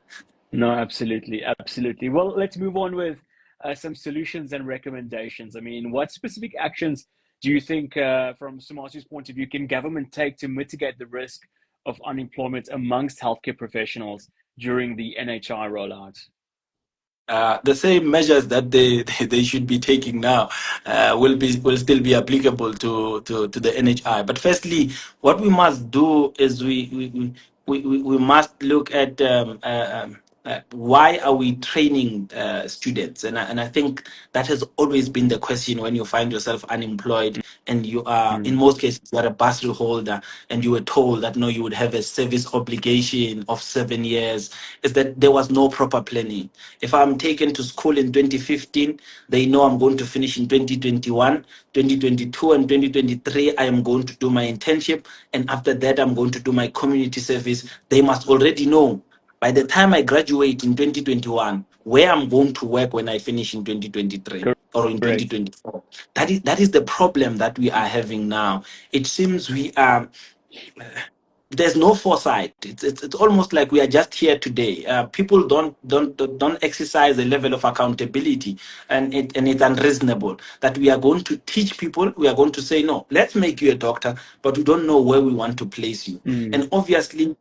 No, absolutely, absolutely. Well, let's move on with some solutions and recommendations. I mean, what specific actions do you think, from SAMATU's point of view, can government take to mitigate the risk of unemployment amongst healthcare professionals during the NHI rollout? The same measures that they should be taking now will still be applicable to the NHI. But firstly, what we must do is we must look at why are we training students, and I think that has always been the question when you find yourself unemployed and you are, in Mm, most cases, you are a bursary holder, and you were told that no, you would have a service obligation of 7 years, is that there was no proper planning. If I'm taken to school in 2015, they know I'm going to finish in 2021, 2022, and 2023. I am going to do my internship, and after that, I'm going to do my community service. They must already know by the time I graduate in 2021 where I'm going to work when I finish in 2023 or in correct. 2024. That is the problem that we are having now. It seems we are there's no foresight. It's almost like we are just here today. People don't exercise a level of accountability, and it's unreasonable that we are going to teach people. We are going to say, no, let's make you a doctor, but we don't know where we want to place you. Mm, And obviously,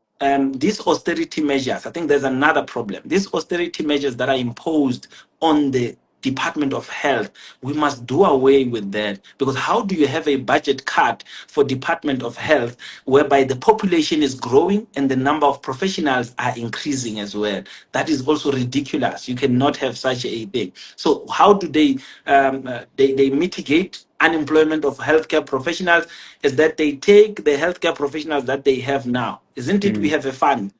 these austerity measures, I think there's another problem. These austerity measures that are imposed on the Department of Health, we must do away with that, because how do you have a budget cut for Department of Health whereby the population is growing and the number of professionals are increasing as well? That is also ridiculous. You cannot have such a thing. So how do they mitigate unemployment of healthcare professionals? Is that they take the healthcare professionals that they have now. Isn't it? We mm, have a fund,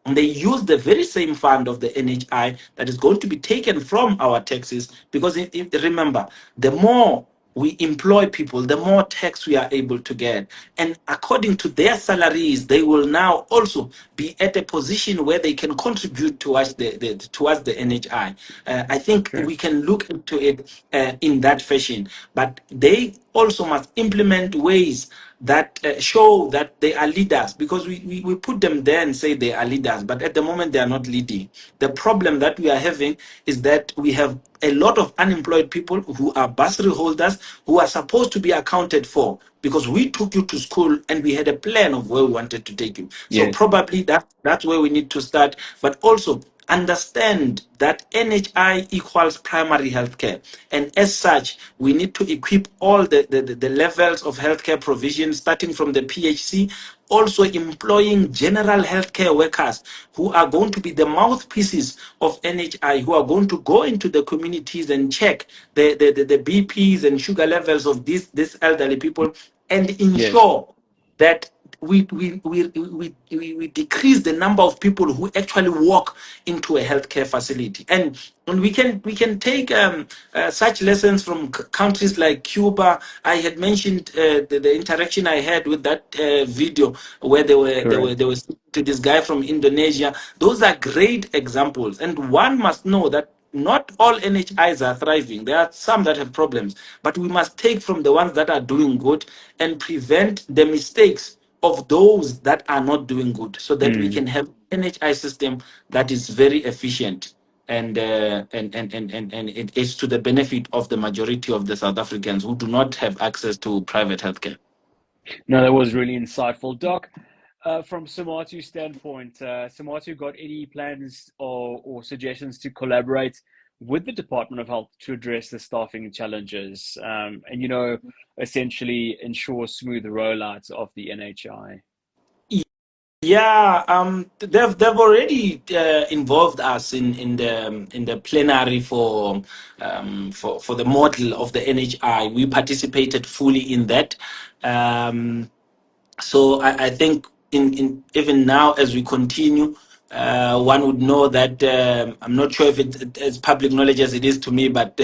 and they use the very same fund of the NHI that is going to be taken from our taxes, because remember, the more we employ people, the more tax we are able to get. And according to their salaries, they will now also be at a position where they can contribute towards the NHI. I think we correct. can look into it in that fashion. But they also must implement ways that show that they are leaders, because we put them there and say they are leaders, but at the moment they are not leading. The problem that we are having is that we have a lot of unemployed people who are bursary holders, who are supposed to be accounted for, because we took you to school and we had a plan of where we wanted to take you. So Yes. probably that's where we need to start. But also understand that NHI equals primary healthcare. And as such, we need to equip all the levels of healthcare provision, starting from the PHC, also employing general healthcare workers who are going to be the mouthpieces of NHI, who are going to go into the communities and check the BPs and sugar levels of these elderly people, and Yes, ensure that we decrease the number of people who actually walk into a healthcare facility. And we can take such lessons from countries like Cuba. I had mentioned the interaction I had with that video where correct. they were speaking to this guy from Indonesia. Those are great examples, and one must know that not all NHIs are thriving. There are some that have problems, but we must take from the ones that are doing good and prevent the mistakes of those that are not doing good, so that we Mm. can have NHI system that is very efficient, and it is to the benefit of the majority of the South Africans who do not have access to private healthcare. No, that was really insightful, Doc. From SAMATU's standpoint, SAMATU got any plans or suggestions to collaborate with the Department of Health to address the staffing challenges, and essentially ensure smooth rollout of the NHI? Yeah, they've already involved us in the plenary for the model of the NHI. We participated fully in that. So I think in even now as we continue, one would know that I'm not sure if it's as public knowledge as it is to me, but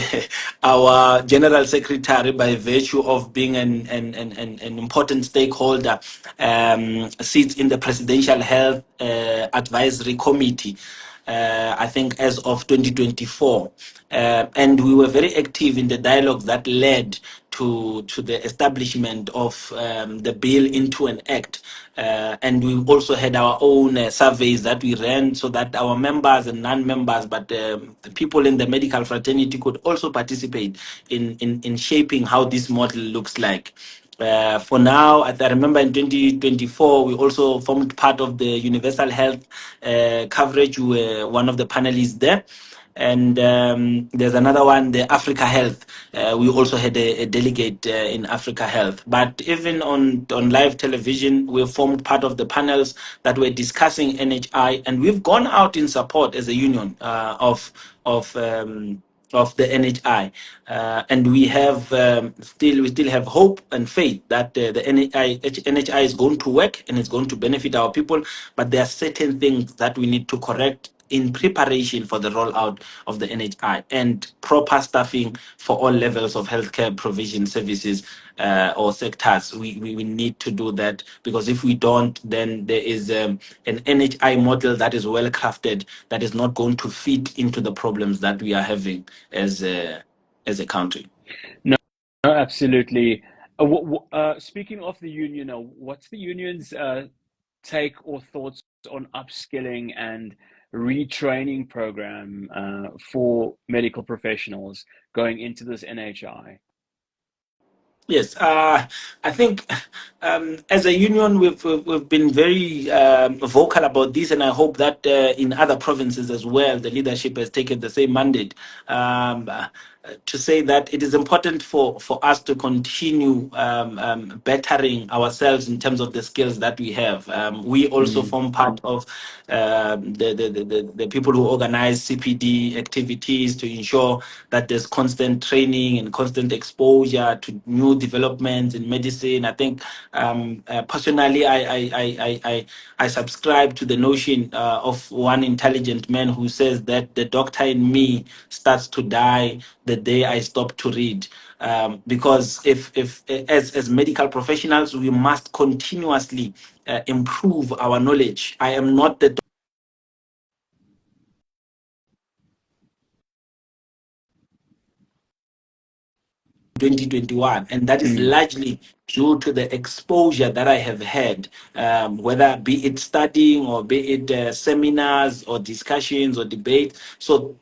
our general secretary, by virtue of being an important stakeholder, sits in the Presidential Health Advisory Committee. I think as of 2024, and we were very active in the dialogues that led to the establishment of the bill into an act. And we also had our own surveys that we ran so that our members and non-members, but the people in the medical fraternity could also participate in shaping how this model looks like. For now, I remember in 2024, we also formed part of the universal health coverage. We were one of the panelists there. And there's another one, the Africa Health. We also had a delegate in Africa Health. But even on live television, we formed part of the panels that were discussing NHI, and we've gone out in support as a union of the NHI, and we still have hope and faith that the NHI is going to work and it's going to benefit our people. But there are certain things that we need to correct in preparation for the rollout of the NHI, and proper staffing for all levels of healthcare provision services or sectors. We need to do that, because if we don't, then there is an NHI model that is well crafted that is not going to fit into the problems that we are having as a country. No, no, absolutely. Speaking of the union, what's the union's take or thoughts on upskilling and retraining program for medical professionals going into this NHI? Yes, I think as a union, we've been very vocal about this, and I hope that in other provinces as well, the leadership has taken the same mandate, to say that it is important for us to continue bettering ourselves in terms of the skills that we have. We also Mm. form part of the people who organize CPD activities to ensure that there's constant training and constant exposure to new developments in medicine. I think personally, I subscribe to the notion of one intelligent man who says that the doctor in me starts to die the day I stop to read. Because if as medical professionals, we must continuously improve our knowledge. I am not the 2021, and that is Mm. largely due to the exposure that I have had, whether be it studying or be it seminars or discussions or debate. So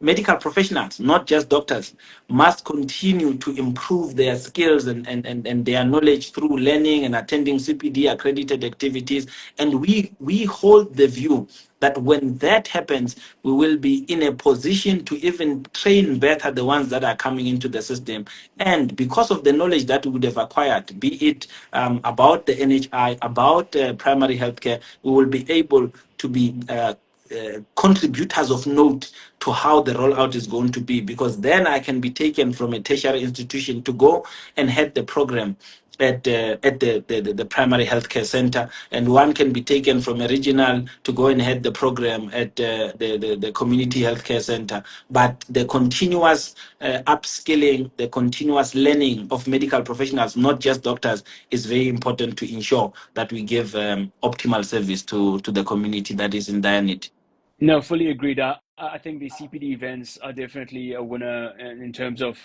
medical professionals, not just doctors, must continue to improve their skills and their knowledge through learning and attending CPD accredited activities. And we hold the view that when that happens, we will be in a position to even train better the ones that are coming into the system. And because of the knowledge that we would have acquired, be it about the NHI, about primary healthcare, we will be able to be contributors of note to how the rollout is going to be, because then I can be taken from a tertiary institution to go and head the program the primary healthcare center, and one can be taken from a regional to go and head the program at the community healthcare center. But the continuous upskilling, the continuous learning of medical professionals, not just doctors, is very important to ensure that we give optimal service to the community that is in dire need. No, fully agreed. I think the CPD events are definitely a winner in terms of,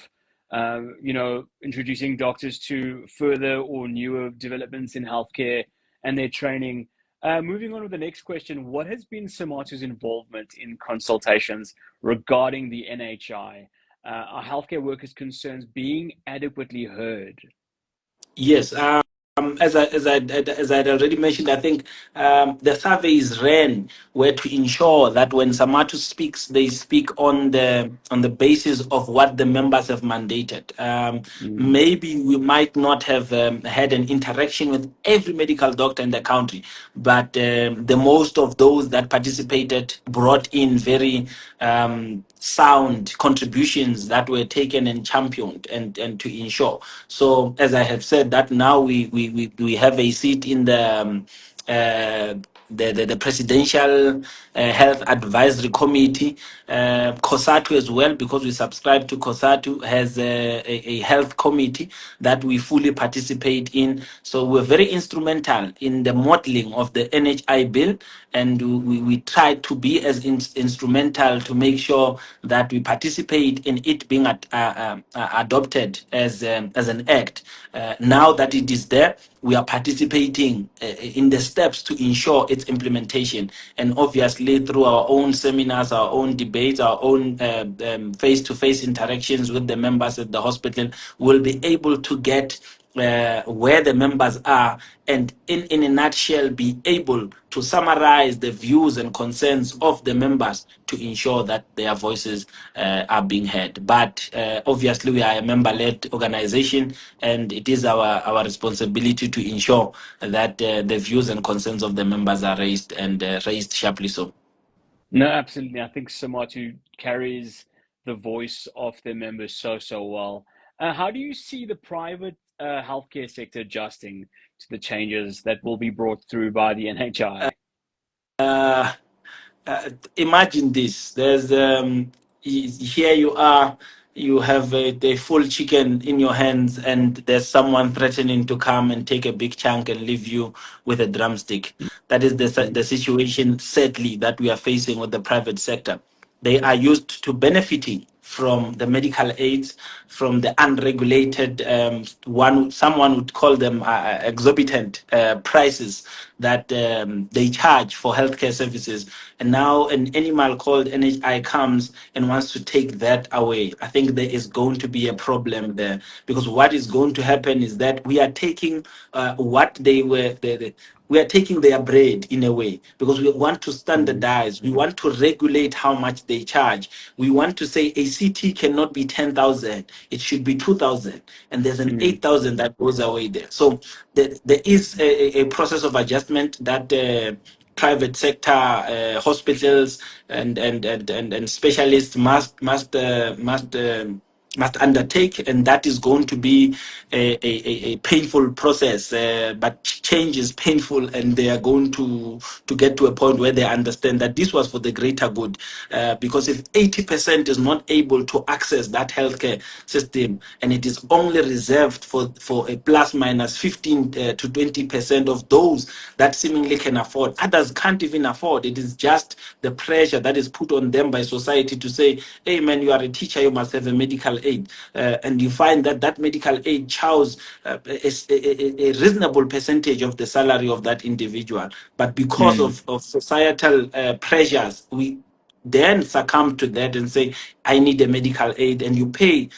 introducing doctors to further or newer developments in healthcare and their training. Moving on to the next question, what has been SAMATU's involvement in consultations regarding the NHI? Are healthcare workers' concerns being adequately heard? Yes. As I had already mentioned, I think the surveys ran were to ensure that when SAMATU speaks, they speak on the basis of what the members have mandated. Mm, Maybe we might not have had an interaction with every medical doctor in the country, but the most of those that participated brought in very sound contributions that were taken and championed and to ensure. So as I have said, that now we have a seat in uh, the Presidential Health Advisory Committee. COSATU as well, because we subscribe to COSATU, has a health committee that we fully participate in. So we're very instrumental in the modeling of the NHI bill, and we try to be as instrumental to make sure that we participate in it being adopted as an act. Now that it is there, we are participating in the steps to ensure its implementation. And obviously, through our own seminars, our own debates, our own face-to-face interactions with the members at the hospital, we'll be able to get where the members are, and in a nutshell, be able to summarize the views and concerns of the members to ensure that their voices are being heard. But obviously, we are a member-led organization, and it is our responsibility to ensure that the views and concerns of the members are raised, and raised sharply so. No, absolutely. I think Samatu carries the voice of their members so well. How do you see the private healthcare sector adjusting to the changes that will be brought through by the NHI? Uh, Imagine this. There's here you are, you have the full chicken in your hands, and there's someone threatening to come and take a big chunk and leave you with a drumstick. That is Mm, the situation, sadly, that we are facing with the private sector. They are used to benefiting from the medical aids, from the unregulated someone would call them exorbitant prices that they charge for healthcare services. And now an animal called NHI comes and wants to take that away. I think there is going to be a problem there, because what is going to happen is that we are taking what they were we are taking their bread in a way, because we want to mm, standardize, we want to regulate how much they charge. We want to say a CT cannot be 10,000, it should be 2,000, and there's an mm, 8,000 that goes away there. So there is a process of adjustment that private sector hospitals and specialists must undertake, and that is going to be a painful process. But change is painful, and they are going to get to a point where they understand that this was for the greater good. Because if 80% is not able to access that healthcare system, and it is only reserved for a plus minus 15 to 20% of those that seemingly can afford, others can't even afford. It is just the pressure that is put on them by society to say, hey man, you are a teacher, you must have a medical aid. And you find that that medical aid chows a reasonable percentage of the salary of that individual. But because mm, of societal pressures, we then succumb to that and say, I need a medical aid, and you pay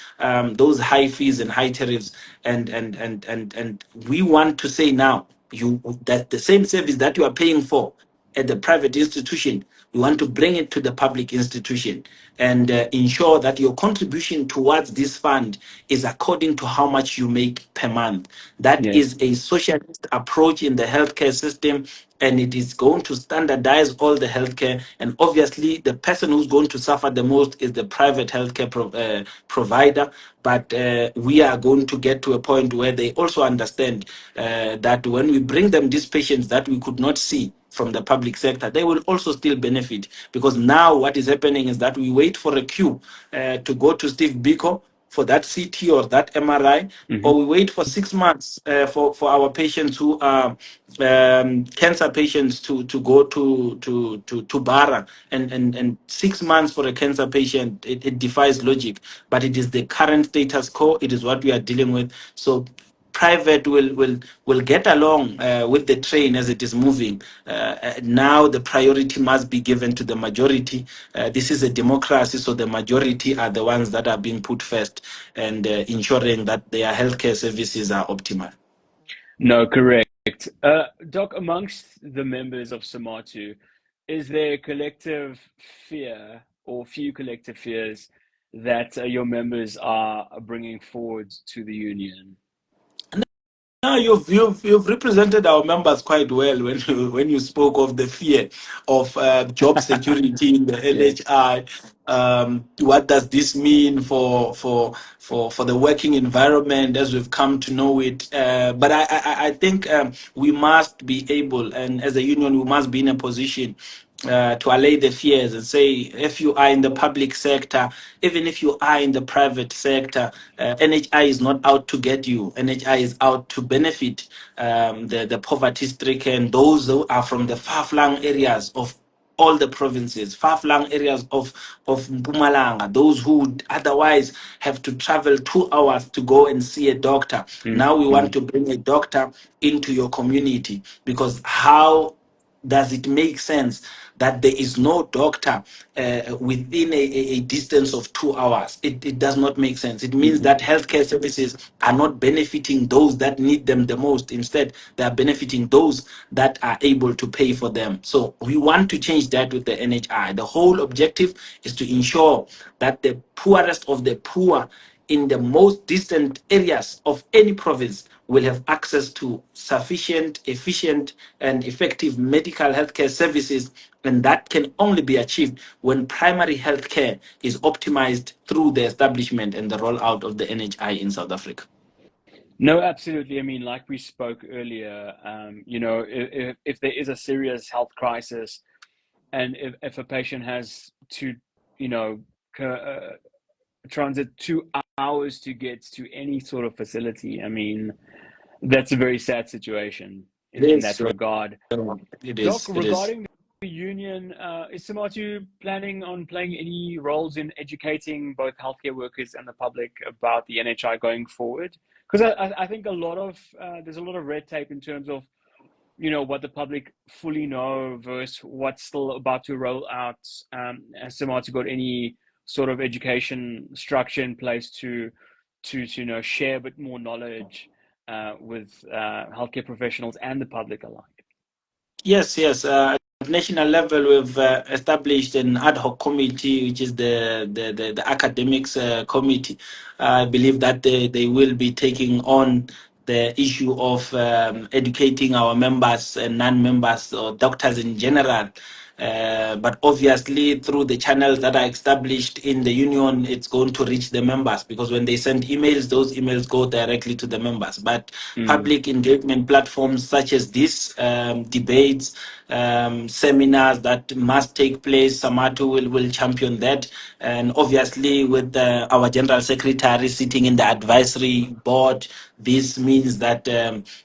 those high fees and high tariffs, and we want to say now, you that the same service that you are paying for at the private institution, We want to bring it to the public institution and ensure that your contribution towards this fund is according to how much you make per month. That Yes. is a socialist approach in the healthcare system, and it is going to standardize all the healthcare. And obviously, the person who's going to suffer the most is the private healthcare provider. But we are going to get to a point where they also understand that when we bring them these patients that we could not see from the public sector, they will also still benefit, because now what is happening is that we wait for a queue to go to Steve Biko for that CT or that MRI, Mm-hmm. or we wait for 6 months for our patients who are cancer patients to go to Bara, and 6 months for a cancer patient, it defies logic. But it is the current status quo. It is what we are dealing with. So private will get along with the train as it is moving. Now the priority must be given to the majority. This is a democracy, so the majority are the ones that are being put first, and ensuring that their healthcare services are optimal. No, correct. Doc, amongst the members of SAMATU, is there a collective fear or few collective fears that your members are bringing forward to the union? No, you've represented our members quite well when you spoke of the fear of job security in the Yes. NHI. What does this mean for the working environment as we've come to know it? But I think we must be able, and as a union, we must be in a position to allay the fears and say, if you are in the public sector, even if you are in the private sector, NHI is not out to get you. NHI is out to benefit the poverty stricken, those who are from the far-flung areas of all the provinces, far-flung areas of Mpumalanga, those who would otherwise have to travel 2 hours to go and see a doctor. Now we Mm-hmm. want to bring a doctor into your community, because how does it make sense that there is no doctor within a distance of 2 hours? It does not make sense. It means Mm-hmm. that healthcare services are not benefiting those that need them the most. Instead, they are benefiting those that are able to pay for them. So we want to change that with the NHI. The whole objective is to ensure that the poorest of the poor in the most distant areas of any province will have access to sufficient, efficient, and effective medical healthcare services. And that can only be achieved when primary healthcare is optimized through the establishment and the rollout of the NHI in South Africa. No, absolutely. I mean, like we spoke earlier, if there is a serious health crisis, and if a patient has to, you know, transit 2 hours to get to any sort of facility, I mean, that's a very sad situation It in is. that regard. It Doc, is. It is. regarding the union, is SAMATU planning on playing any roles in educating both healthcare workers and the public about the NHI going forward? Because I think there's a lot of red tape in terms of, what the public fully know versus what's still about to roll out. Has SAMATU got any sort of education structure in place to share a bit more knowledge with healthcare professionals and the public alike? Yes, yes. At national level, we've established an ad hoc committee, which is the academics committee. I believe that they will be taking on the issue of educating our members and non-members or doctors in general. But obviously, through the channels that are established in the union, it's going to reach the members, because when they send emails, those emails go directly to the members. But Mm. public engagement platforms such as this, debates, seminars that must take place, SAMATU will champion that. And obviously, with our General Secretary sitting in the advisory board, this means that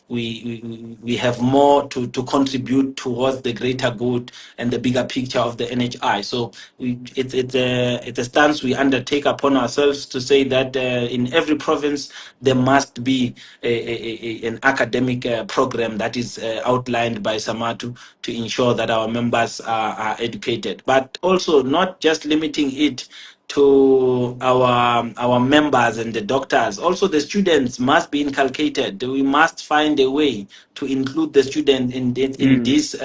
we have more to contribute towards the greater good and the bigger picture of the NHI. So it's a stance we undertake upon ourselves to say that in every province there must be an academic program that is outlined by SAMATU to ensure that our members are educated, but also not just limiting it to our members and the doctors. Also, the students must be inculcated. We must find a way to include the student in Mm. this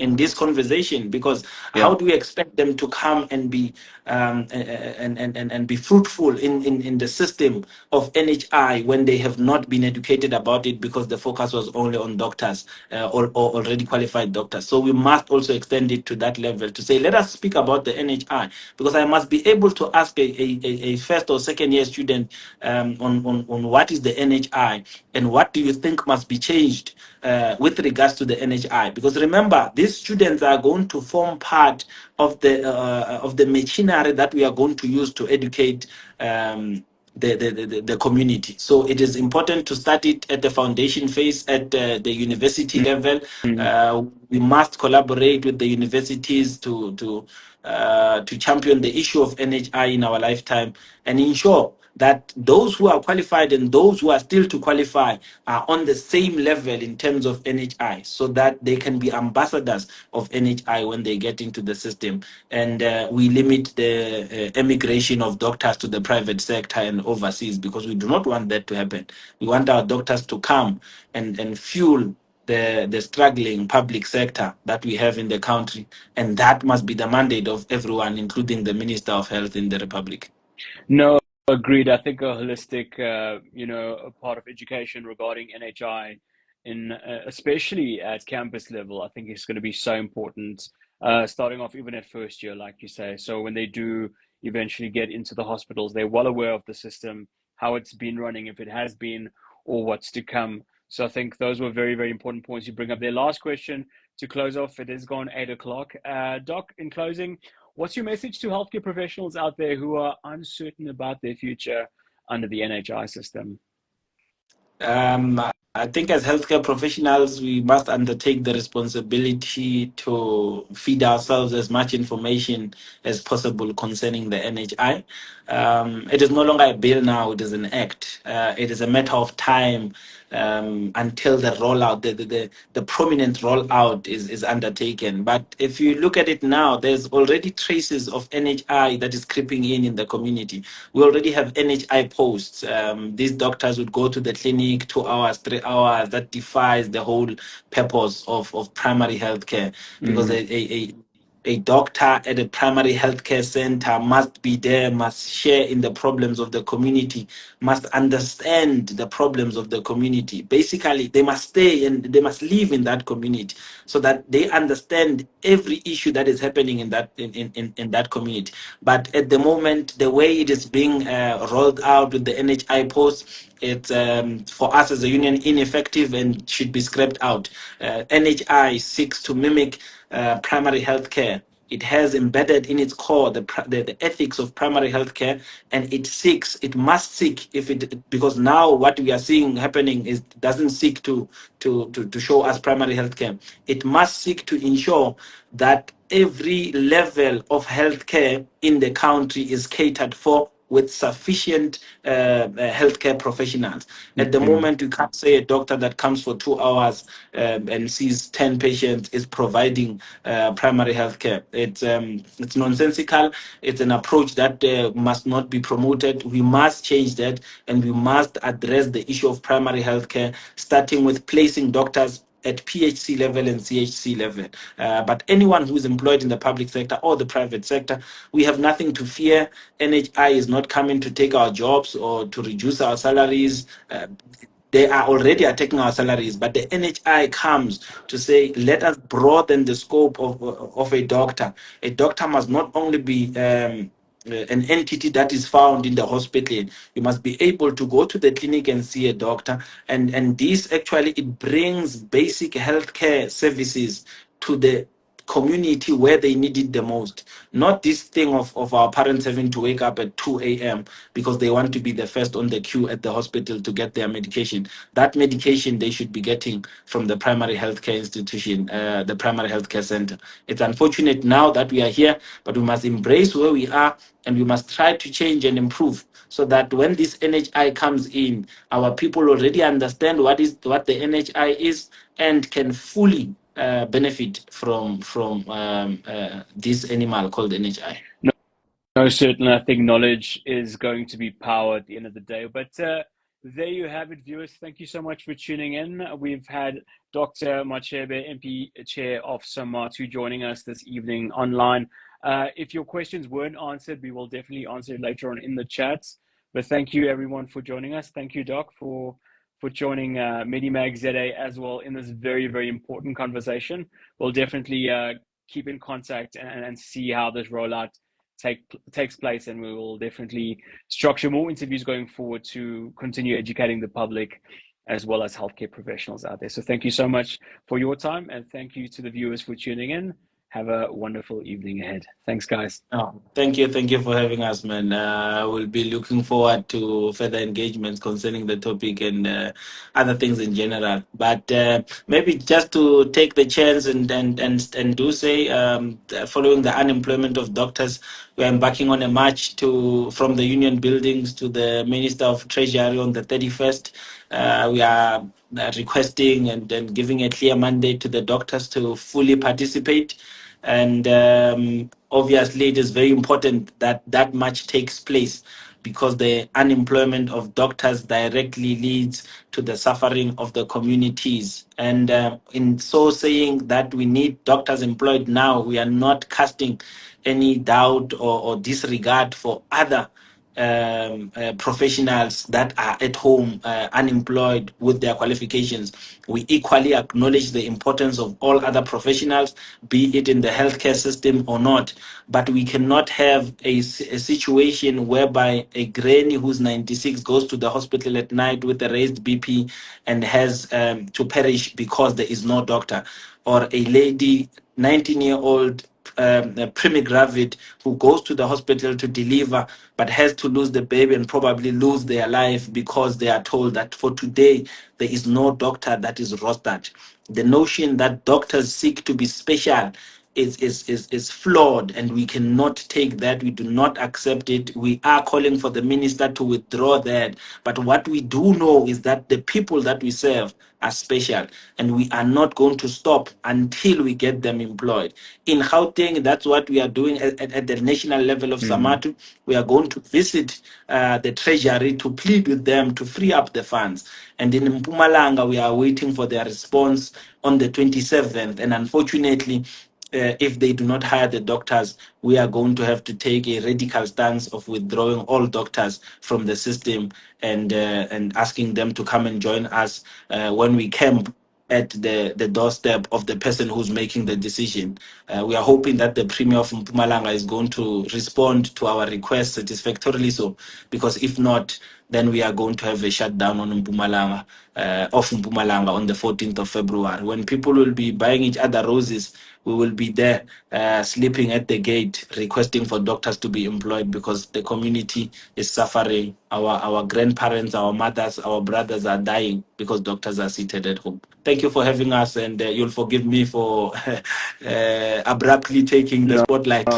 in this conversation, because how do we expect them to come and be and be fruitful in the system of NHI when they have not been educated about it, because the focus was only on doctors or already qualified doctors. So we must also extend it to that level to say, let us speak about the NHI, because I must be able to ask a first or second year student on what is the NHI and what do you think must be changed with regards to the NHI. Because remember, these students are going to form part of the machinery that we are going to use to educate the community. So it is important to start it at the foundation phase, at the university level. We must collaborate with the universities to champion the issue of NHI in our lifetime and ensure that those who are qualified and those who are still to qualify are on the same level in terms of NHI, so that they can be ambassadors of NHI when they get into the system. And we limit the emigration of doctors to the private sector and overseas, because we do not want that to happen. We want our doctors to come and fuel the struggling public sector that we have in the country. And that must be the mandate of everyone, including the Minister of Health in the Republic. No, agreed. I think a holistic, a part of education regarding NHI, especially at campus level, I think is going to be so important. Starting off even at first year, like you say. So when they do eventually get into the hospitals, they're well aware of the system, how it's been running, if it has been, or what's to come. So I think those were very, very important points you bring up there. Last question to close off. It is gone 8 o'clock. Doc, in closing, what's your message to healthcare professionals out there who are uncertain about their future under the NHI system? I think as healthcare professionals, we must undertake the responsibility to feed ourselves as much information as possible concerning the NHI. It is no longer a bill now, it is an act. It is a matter of time until the rollout, the prominent rollout is undertaken. But if you look at it now, there's already traces of NHI that is creeping in the community. We already have NHI posts. These doctors would go to the clinic 2 hours, 3 hours. That defies the whole purpose of primary healthcare, because a doctor at a primary healthcare center must be there, must share in the problems of the community, must understand the problems of the community. Basically, they must stay and they must live in that community so that they understand every issue that is happening in that community. But at the moment, the way it is being rolled out with the NHI posts, it's for us as a union ineffective and should be scrapped out. NHI seeks to mimic primary health care. It has embedded in its core the ethics of primary healthcare, and it must seek, because now what we are seeing happening is doesn't seek to show us primary healthcare. It must seek to ensure that every level of healthcare in the country is catered for with sufficient healthcare professionals. At the moment, you can't say a doctor that comes for 2 hours and sees 10 patients is providing primary healthcare. It's nonsensical. It's an approach that must not be promoted. We must change that, and we must address the issue of primary healthcare, starting with placing doctors at PHC level and CHC level. But anyone who is employed in the public sector or the private sector, we have nothing to fear. NHI is not coming to take our jobs or to reduce our salaries. They are already attacking our salaries, but the NHI comes to say, let us broaden the scope of a doctor. A doctor must not only be an entity that is found in the hospital. You must be able to go to the clinic and see a doctor. And this actually, it brings basic healthcare services to the community where they need it the most. Not this thing of our parents having to wake up at 2 a.m. because they want to be the first on the queue at the hospital to get their medication. That medication they should be getting from the primary healthcare institution, the primary healthcare center. It's unfortunate now that we are here, but we must embrace where we are and we must try to change and improve so that when this NHI comes in, our people already understand what the NHI is and can fully benefit from this animal called NHI. No, certainly. I think knowledge is going to be power at the end of the day. But there you have it, viewers. Thank you so much for tuning in. We've had Dr. Matshabe, MP Chair of SAMATU, joining us this evening online. If your questions weren't answered, we will definitely answer it later on in the chats. But thank you, everyone, for joining us. Thank you, Doc, for joining MEDIMAGZA as well in this very, very important conversation. We'll definitely keep in contact and see how this rollout takes place, and we will definitely structure more interviews going forward to continue educating the public as well as healthcare professionals out there. So thank you so much for your time, and thank you to the viewers for tuning in. Have a wonderful evening ahead. Thanks, guys. Oh, thank you for having us, man. We'll be looking forward to further engagements concerning the topic and other things in general. But maybe just to take the chance and do say, following the unemployment of doctors, we're embarking on a march from the union buildings to the Minister of Treasury on the 31st. We are requesting and giving a clear mandate to the doctors to fully participate. And obviously, it is very important that that much takes place, because the unemployment of doctors directly leads to the suffering of the communities. And in so saying that we need doctors employed now, we are not casting any doubt or disregard for other professionals that are at home unemployed with their qualifications. We equally acknowledge the importance of all other professionals, be it in the healthcare system or not. But we cannot have a situation whereby a granny who's 96 goes to the hospital at night with a raised BP and has to perish because there is no doctor, or a lady, 19-year-old primigravid, who goes to the hospital to deliver but has to lose the baby and probably lose their life because they are told that for today there is no doctor that is rostered. The notion that doctors seek to be special is flawed, and we cannot take that. We do not accept it. We are calling for the minister to withdraw that. But what we do know is that the people that we serve are special, and we are not going to stop until we get them employed. In Gauteng, that's what we are doing at the national level of SAMATU. We are going to visit the treasury to plead with them to free up the funds. And in Mpumalanga, we are waiting for their response on the 27th. And unfortunately, if they do not hire the doctors, we are going to have to take a radical stance of withdrawing all doctors from the system and asking them to come and join us when we camp at the doorstep of the person who's making the decision. We are hoping that the Premier of Mpumalanga is going to respond to our request satisfactorily, so, because if not, then we are going to have a shutdown on Mpumalanga, on the 14th of February. When people will be buying each other roses, we will be there sleeping at the gate requesting for doctors to be employed, because the community is suffering. Our grandparents, our mothers, our brothers are dying because doctors are seated at home. Thank you for having us, and you'll forgive me for abruptly taking the spotlight.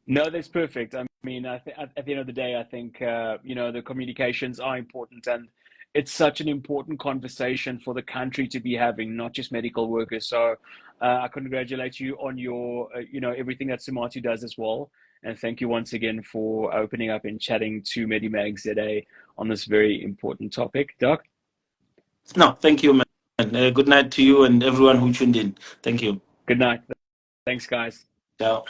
No, that's perfect. I mean, at the end of the day, I think the communications are important, and it's such an important conversation for the country to be having, not just medical workers. So I congratulate you on your everything that SAMATU does as well, and thank you once again for opening up and chatting to MEDIMAGZA on this very important topic, Doc. No, thank you, man. Good night to you and everyone who tuned in. Thank you. Good night. Thanks, guys. Ciao.